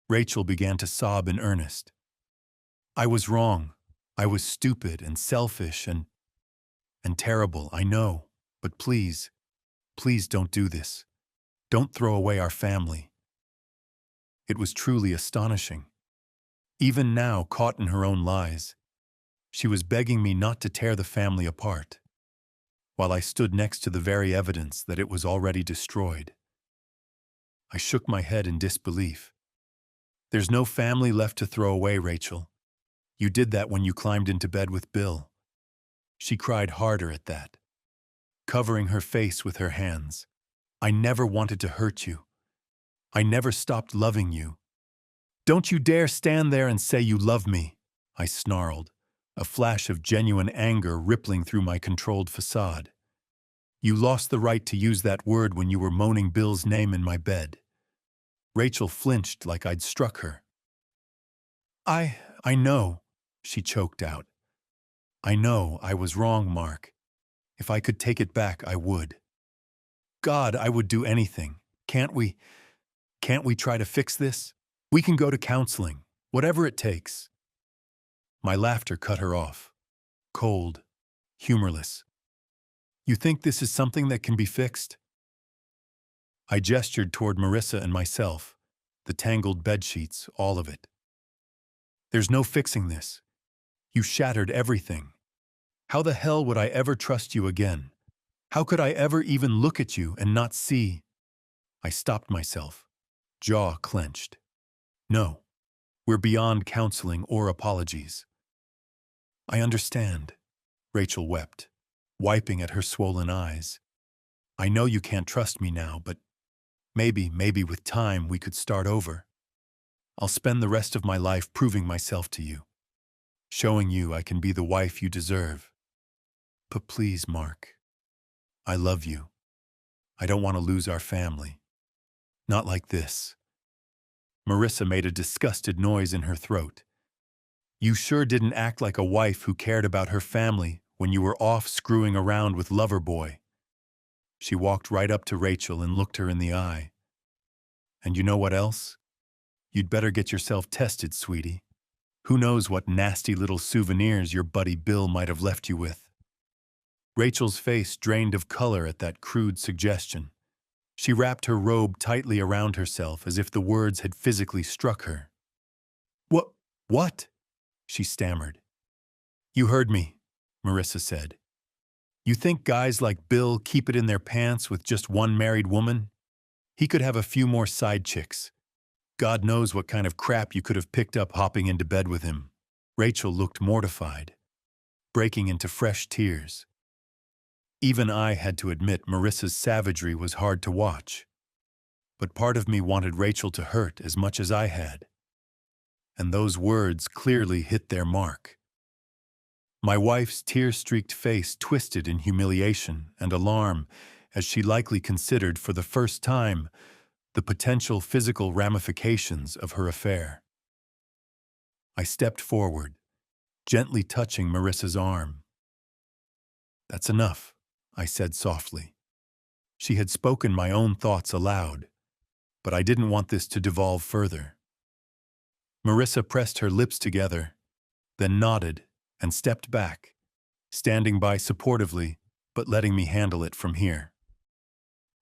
Rachel began to sob in earnest. "I was wrong. I was stupid and selfish and terrible, I know. But please, please don't do this. Don't throw away our family." It was truly astonishing. Even now, caught in her own lies, she was begging me not to tear the family apart, while I stood next to the very evidence that it was already destroyed. I shook my head in disbelief. There's no family left to throw away, Rachel. You did that when you climbed into bed with Bill. She cried harder at that, covering her face with her hands. I never wanted to hurt you. I never stopped loving you. Don't you dare stand there and say you love me, I snarled, a flash of genuine anger rippling through my controlled facade. You lost the right to use that word when you were moaning Bill's name in my bed. Rachel flinched like I'd struck her. I know, she choked out. I know I was wrong, Mark. If I could take it back, I would. God, I would do anything. Can't we try to fix this? We can go to counseling, whatever it takes. My laughter cut her off. Cold, humorless. You think this is something that can be fixed? I gestured toward Marissa and myself, the tangled bedsheets, all of it. There's no fixing this. You shattered everything. How the hell would I ever trust you again? How could I ever even look at you and not see? I stopped myself, jaw clenched. No, we're beyond counseling or apologies. I understand, Rachel wept, wiping at her swollen eyes. I know you can't trust me now, but maybe with time we could start over. I'll spend the rest of my life proving myself to you, showing you I can be the wife you deserve. But please, Mark, I love you. I don't want to lose our family. Not like this. Marissa made a disgusted noise in her throat. You sure didn't act like a wife who cared about her family when you were off screwing around with Loverboy. She walked right up to Rachel and looked her in the eye. And you know what else? You'd better get yourself tested, sweetie. Who knows what nasty little souvenirs your buddy Bill might have left you with. Rachel's face drained of color at that crude suggestion. She wrapped her robe tightly around herself as if the words had physically struck her. What? She stammered. You heard me, Marissa said. You think guys like Bill keep it in their pants with just one married woman? He could have a few more side chicks. God knows what kind of crap you could have picked up hopping into bed with him. Rachel looked mortified, breaking into fresh tears. Even I had to admit Marissa's savagery was hard to watch. But part of me wanted Rachel to hurt as much as I had. And those words clearly hit their mark. My wife's tear-streaked face twisted in humiliation and alarm as she likely considered for the first time the potential physical ramifications of her affair. I stepped forward, gently touching Marissa's arm. That's enough, I said softly. She had spoken my own thoughts aloud, but I didn't want this to devolve further. Marissa pressed her lips together, then nodded and stepped back, standing by supportively, but letting me handle it from here.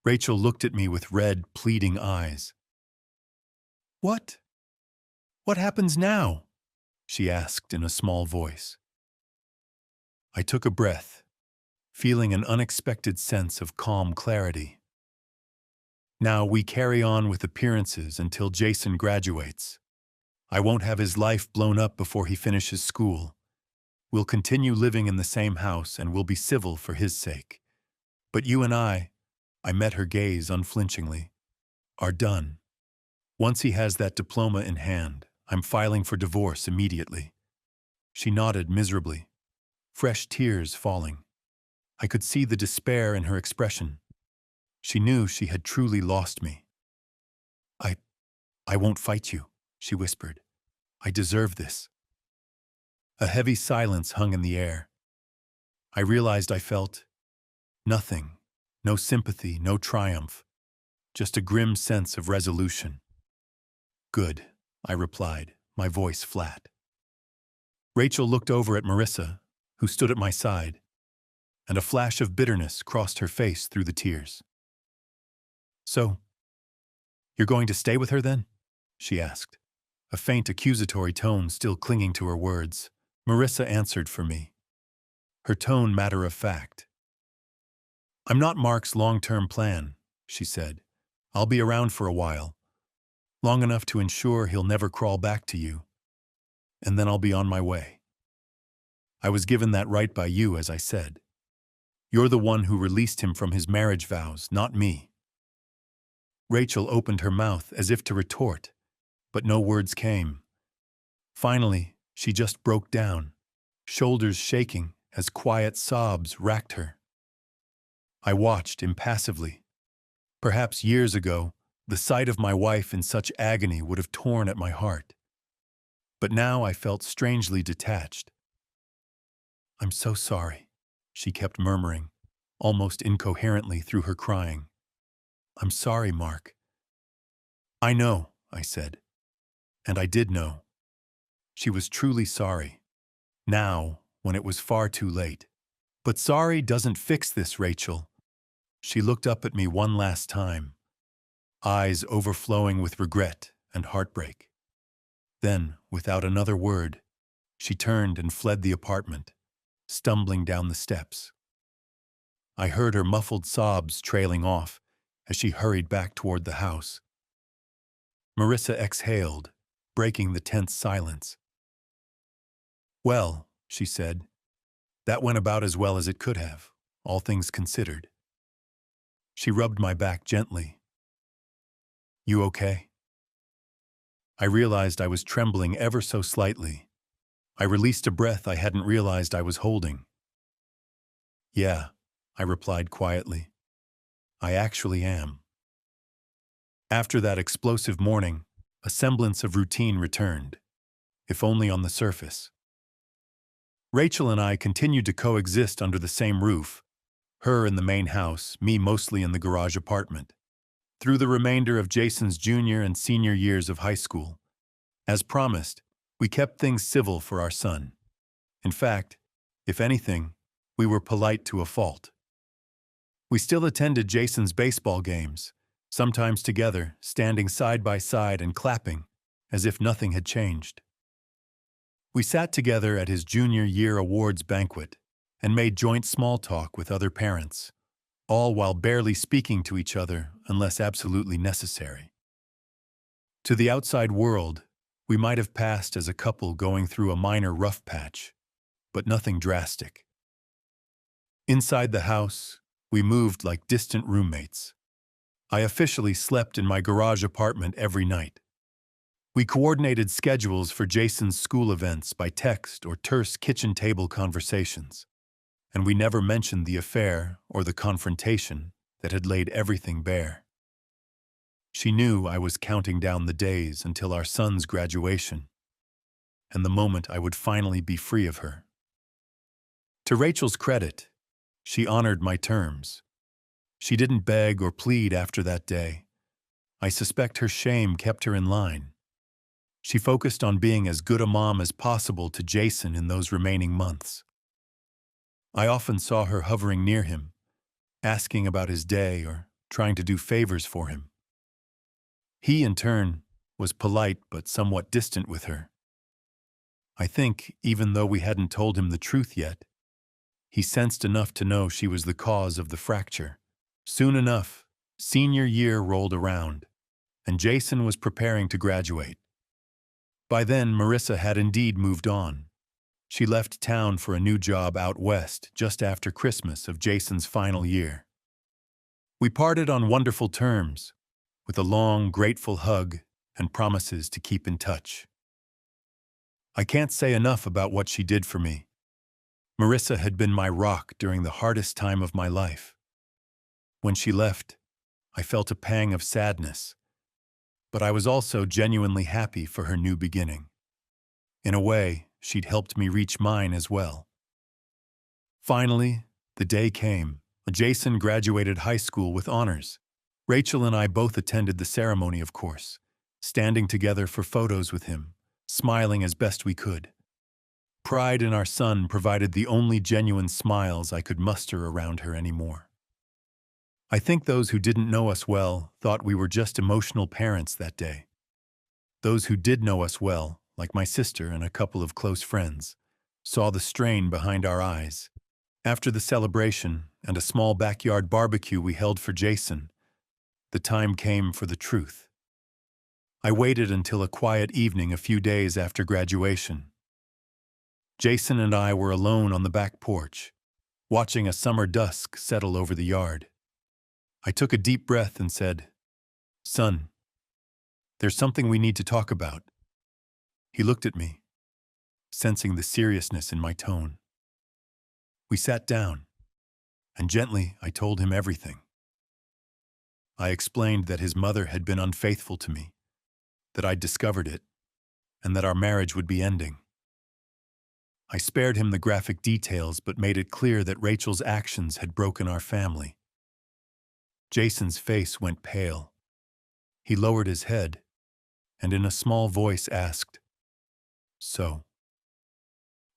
Rachel looked at me with red, pleading eyes. What happens now? She asked in a small voice. I took a breath, feeling an unexpected sense of calm clarity. Now we carry on with appearances until Jason graduates. I won't have his life blown up before he finishes school. We'll continue living in the same house and we'll be civil for his sake. But you and I met her gaze unflinchingly, are done. Once he has that diploma in hand, I'm filing for divorce immediately. She nodded miserably, fresh tears falling. I could see the despair in her expression. She knew she had truly lost me. I won't fight you, she whispered. I deserve this. A heavy silence hung in the air. I realized I felt nothing, no sympathy, no triumph, just a grim sense of resolution. Good, I replied, my voice flat. Rachel looked over at Marissa, who stood at my side, and a flash of bitterness crossed her face through the tears. So, you're going to stay with her then? She asked. A faint accusatory tone still clinging to her words, Marissa answered for me, her tone matter of fact. "I'm not Mark's long-term plan," she said. "I'll be around for a while, long enough to ensure he'll never crawl back to you, and then I'll be on my way. I was given that right by you, as I said. You're the one who released him from his marriage vows, not me." Rachel opened her mouth as if to retort, but no words came. Finally, she just broke down, shoulders shaking as quiet sobs racked her. I watched impassively. Perhaps years ago, the sight of my wife in such agony would have torn at my heart. But now I felt strangely detached. "I'm so sorry," she kept murmuring, almost incoherently through her crying. "I'm sorry, Mark." "I know," I said. And I did know. She was truly sorry. Now, when it was far too late. "But sorry doesn't fix this, Rachel." She looked up at me one last time, eyes overflowing with regret and heartbreak. Then, without another word, she turned and fled the apartment, stumbling down the steps. I heard her muffled sobs trailing off as she hurried back toward the house. Marissa exhaled, breaking the tense silence. "Well," she said, "that went about as well as it could have, all things considered." She rubbed my back gently. "You okay?" I realized I was trembling ever so slightly. I released a breath I hadn't realized I was holding. "Yeah," I replied quietly. "I actually am." After that explosive morning, a semblance of routine returned, if only on the surface. Rachel and I continued to coexist under the same roof, her in the main house, me mostly in the garage apartment, through the remainder of Jason's junior and senior years of high school. As promised, we kept things civil for our son. In fact, if anything, we were polite to a fault. We still attended Jason's baseball games, sometimes together, standing side by side and clapping, as if nothing had changed. We sat together at his junior year awards banquet and made joint small talk with other parents, all while barely speaking to each other unless absolutely necessary. To the outside world, we might have passed as a couple going through a minor rough patch, but nothing drastic. Inside the house, we moved like distant roommates. I officially slept in my garage apartment every night. We coordinated schedules for Jason's school events by text or terse kitchen table conversations, and we never mentioned the affair or the confrontation that had laid everything bare. She knew I was counting down the days until our son's graduation, and the moment I would finally be free of her. To Rachel's credit, she honored my terms. She didn't beg or plead after that day. I suspect her shame kept her in line. She focused on being as good a mom as possible to Jason in those remaining months. I often saw her hovering near him, asking about his day or trying to do favors for him. He, in turn, was polite but somewhat distant with her. I think, even though we hadn't told him the truth yet, he sensed enough to know she was the cause of the fracture. Soon enough, senior year rolled around, and Jason was preparing to graduate. By then, Marissa had indeed moved on. She left town for a new job out west just after Christmas of Jason's final year. We parted on wonderful terms, with a long, grateful hug and promises to keep in touch. I can't say enough about what she did for me. Marissa had been my rock during the hardest time of my life. When she left, I felt a pang of sadness, but I was also genuinely happy for her new beginning. In a way, she'd helped me reach mine as well. Finally, the day came. Jason graduated high school with honors. Rachel and I both attended the ceremony, of course, standing together for photos with him, smiling as best we could. Pride in our son provided the only genuine smiles I could muster around her anymore. I think those who didn't know us well thought we were just emotional parents that day. Those who did know us well, like my sister and a couple of close friends, saw the strain behind our eyes. After the celebration and a small backyard barbecue we held for Jason, the time came for the truth. I waited until a quiet evening a few days after graduation. Jason and I were alone on the back porch, watching a summer dusk settle over the yard. I took a deep breath and said, "Son, there's something we need to talk about." He looked at me, sensing the seriousness in my tone. We sat down, and gently I told him everything. I explained that his mother had been unfaithful to me, that I'd discovered it, and that our marriage would be ending. I spared him the graphic details but made it clear that Rachel's actions had broken our family. Jason's face went pale. He lowered his head, and in a small voice asked, "So,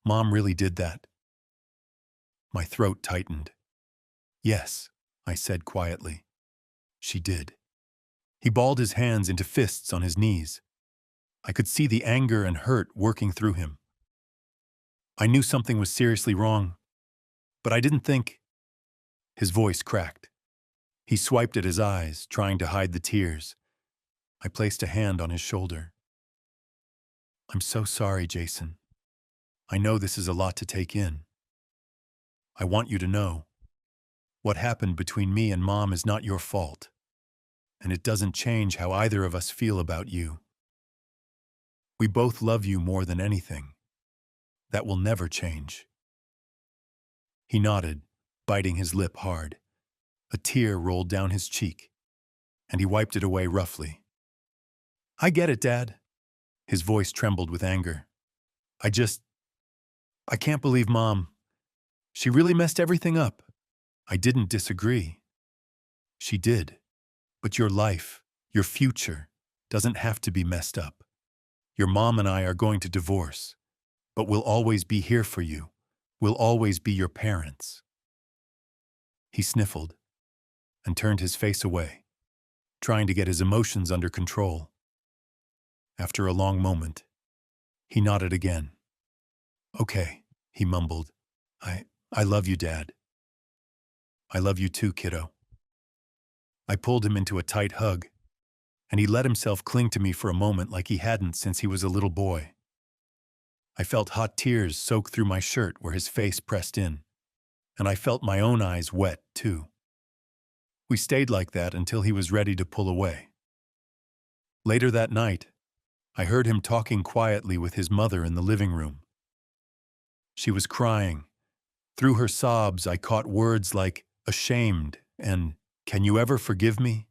Mom really did that?" My throat tightened. "Yes," I said quietly. "She did." He balled his hands into fists on his knees. I could see the anger and hurt working through him. I knew something was seriously wrong, but I didn't think. His voice cracked. He swiped at his eyes, trying to hide the tears. I placed a hand on his shoulder. "I'm so sorry, Jason. I know this is a lot to take in. I want you to know, what happened between me and Mom is not your fault, and it doesn't change how either of us feel about you. We both love you more than anything. That will never change." He nodded, biting his lip hard. A tear rolled down his cheek, and he wiped it away roughly. "I get it, Dad." His voice trembled with anger. I can't believe Mom. She really messed everything up." I didn't disagree. She did. But your life, your future, doesn't have to be messed up. Your mom and I are going to divorce, but we'll always be here for you. We'll always be your parents. He sniffled and turned his face away, trying to get his emotions under control. After a long moment, he nodded again. "Okay," he mumbled. I love you, Dad." "I love you too, kiddo." I pulled him into a tight hug, and he let himself cling to me for a moment like he hadn't since he was a little boy. I felt hot tears soak through my shirt where his face pressed in, and I felt my own eyes wet, too. We stayed like that until he was ready to pull away. Later that night, I heard him talking quietly with his mother in the living room. She was crying. Through her sobs, I caught words like ashamed and "Can you ever forgive me?"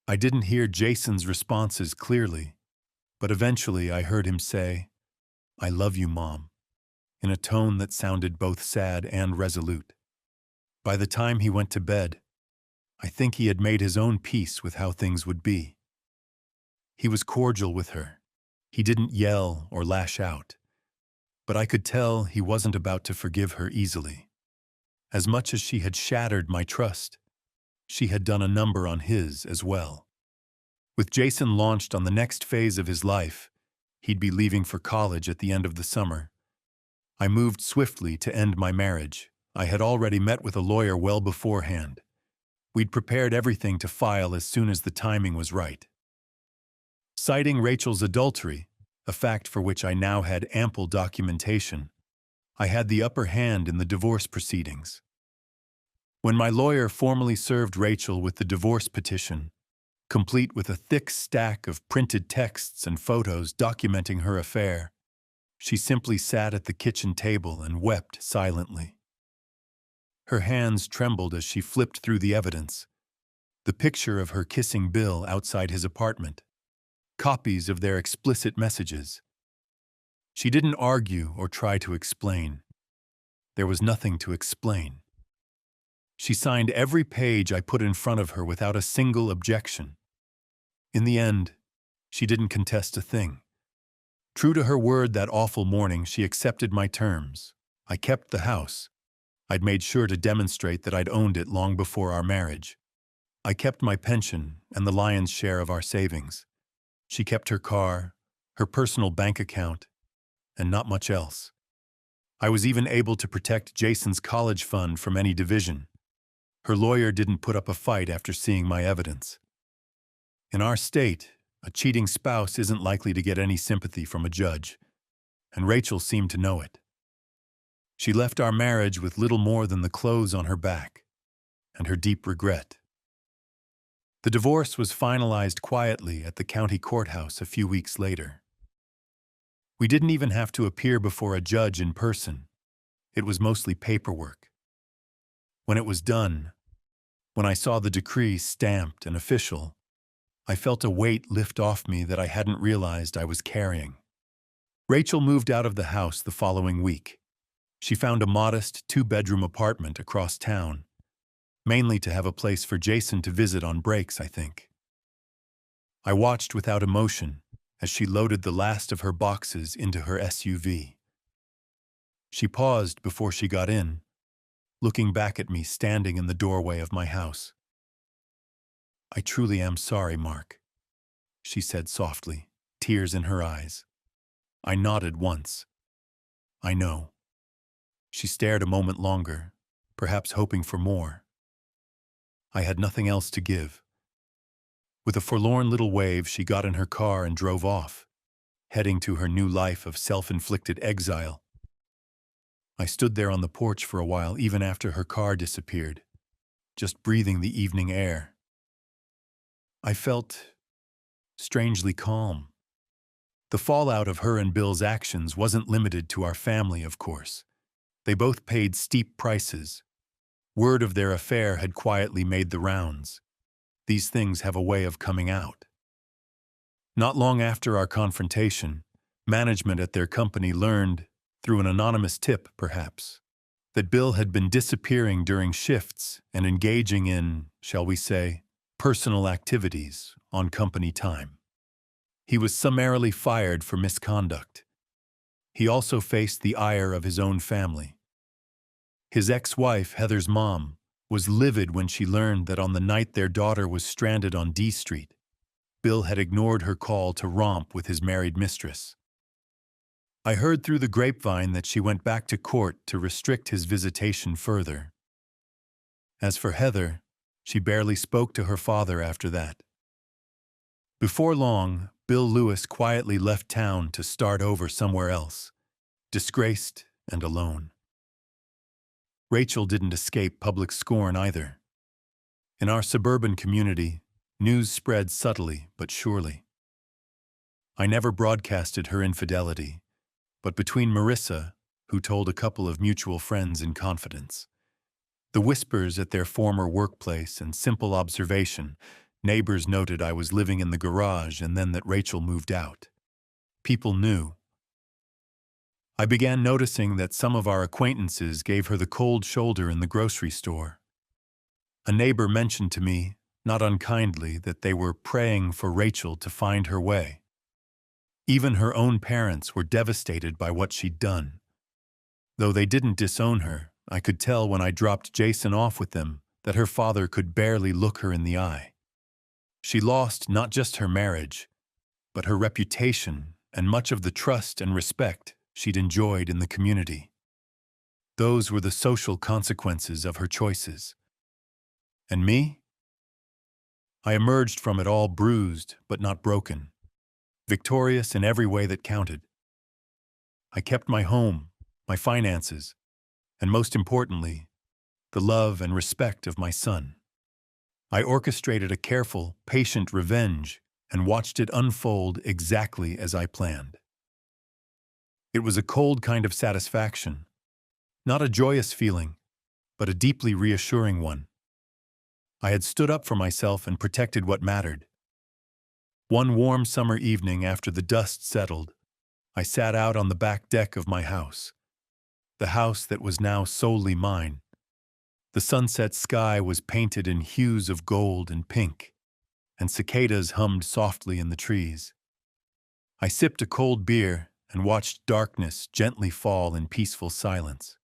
I didn't hear Jason's responses clearly, but eventually I heard him say, "I love you, Mom," in a tone that sounded both sad and resolute. By the time he went to bed, I think he had made his own peace with how things would be. He was cordial with her. He didn't yell or lash out, but I could tell he wasn't about to forgive her easily. As much as she had shattered my trust, she had done a number on his as well. With Jason launched on the next phase of his life, he'd be leaving for college at the end of the summer. I moved swiftly to end my marriage. I had already met with a lawyer well beforehand. We'd prepared everything to file as soon as the timing was right. Citing Rachel's adultery, a fact for which I now had ample documentation, I had the upper hand in the divorce proceedings. When my lawyer formally served Rachel with the divorce petition, complete with a thick stack of printed texts and photos documenting her affair, she simply sat at the kitchen table and wept silently. Her hands trembled as she flipped through the evidence, the picture of her kissing Bill outside his apartment, copies of their explicit messages. She didn't argue or try to explain. There was nothing to explain. She signed every page I put in front of her without a single objection. In the end, she didn't contest a thing. True to her word that awful morning, she accepted my terms. I kept the house. I'd made sure to demonstrate that I'd owned it long before our marriage. I kept my pension and the lion's share of our savings. She kept her car, her personal bank account, and not much else. I was even able to protect Jason's college fund from any division. Her lawyer didn't put up a fight after seeing my evidence. In our state, a cheating spouse isn't likely to get any sympathy from a judge, and Rachel seemed to know it. She left our marriage with little more than the clothes on her back, and her deep regret. The divorce was finalized quietly at the county courthouse a few weeks later. We didn't even have to appear before a judge in person. It was mostly paperwork. When it was done, when I saw the decree stamped and official, I felt a weight lift off me that I hadn't realized I was carrying. Rachel moved out of the house the following week. She found a modest two-bedroom apartment across town, mainly to have a place for Jason to visit on breaks, I think. I watched without emotion as she loaded the last of her boxes into her SUV. She paused before she got in, looking back at me standing in the doorway of my house. "I truly am sorry, Mark," she said softly, tears in her eyes. I nodded once. "I know." She stared a moment longer, perhaps hoping for more. I had nothing else to give. With a forlorn little wave, she got in her car and drove off, heading to her new life of self-inflicted exile. I stood there on the porch for a while, even after her car disappeared, just breathing the evening air. I felt strangely calm. The fallout of her and Bill's actions wasn't limited to our family, of course. They both paid steep prices. Word of their affair had quietly made the rounds. These things have a way of coming out. Not long after our confrontation, management at their company learned, through an anonymous tip perhaps, that Bill had been disappearing during shifts and engaging in, shall we say, personal activities on company time. He was summarily fired for misconduct. He also faced the ire of his own family. His ex-wife, Heather's mom, was livid when she learned that on the night their daughter was stranded on D Street, Bill had ignored her call to romp with his married mistress. I heard through the grapevine that she went back to court to restrict his visitation further. As for Heather, she barely spoke to her father after that. Before long, Bill Lewis quietly left town to start over somewhere else, disgraced and alone. Rachel didn't escape public scorn either. In our suburban community, news spread subtly but surely. I never broadcasted her infidelity, but between Marissa, who told a couple of mutual friends in confidence, the whispers at their former workplace and simple observation, neighbors noted I was living in the garage and then that Rachel moved out. People knew. I began noticing that some of our acquaintances gave her the cold shoulder in the grocery store. A neighbor mentioned to me, not unkindly, that they were praying for Rachel to find her way. Even her own parents were devastated by what she'd done. Though they didn't disown her, I could tell when I dropped Jason off with them that her father could barely look her in the eye. She lost not just her marriage, but her reputation and much of the trust and respect she'd enjoyed in the community. Those were the social consequences of her choices. And me? I emerged from it all bruised but not broken, victorious in every way that counted. I kept my home, my finances, and most importantly, the love and respect of my son. I orchestrated a careful, patient revenge and watched it unfold exactly as I planned. It was a cold kind of satisfaction, not a joyous feeling, but a deeply reassuring one. I had stood up for myself and protected what mattered. One warm summer evening after the dust settled, I sat out on the back deck of my house, the house that was now solely mine. The sunset sky was painted in hues of gold and pink, and cicadas hummed softly in the trees. I sipped a cold beer and watched darkness gently fall in peaceful silence.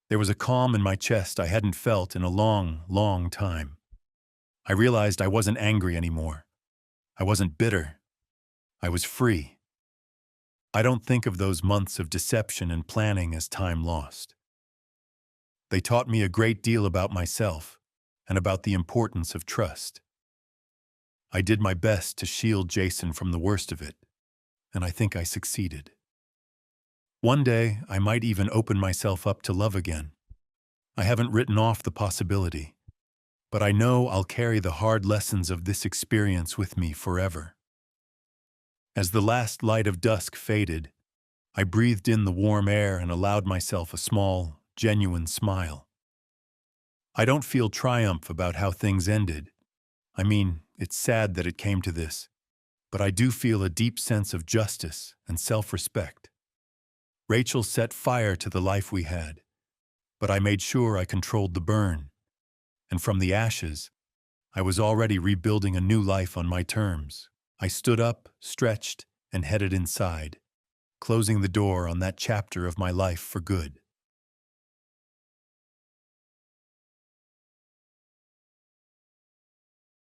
There was a calm in my chest I hadn't felt in a long, long time. I realized I wasn't angry anymore. I wasn't bitter. I was free. I don't think of those months of deception and planning as time lost. They taught me a great deal about myself and about the importance of trust. I did my best to shield Jason from the worst of it, and I think I succeeded. One day, I might even open myself up to love again. I haven't written off the possibility, but I know I'll carry the hard lessons of this experience with me forever. As the last light of dusk faded, I breathed in the warm air and allowed myself a small, genuine smile. I don't feel triumph about how things ended. I mean, it's sad that it came to this, but I do feel a deep sense of justice and self-respect. Rachel set fire to the life we had, but I made sure I controlled the burn. And from the ashes, I was already rebuilding a new life on my terms. I stood up, stretched, and headed inside, closing the door on that chapter of my life for good.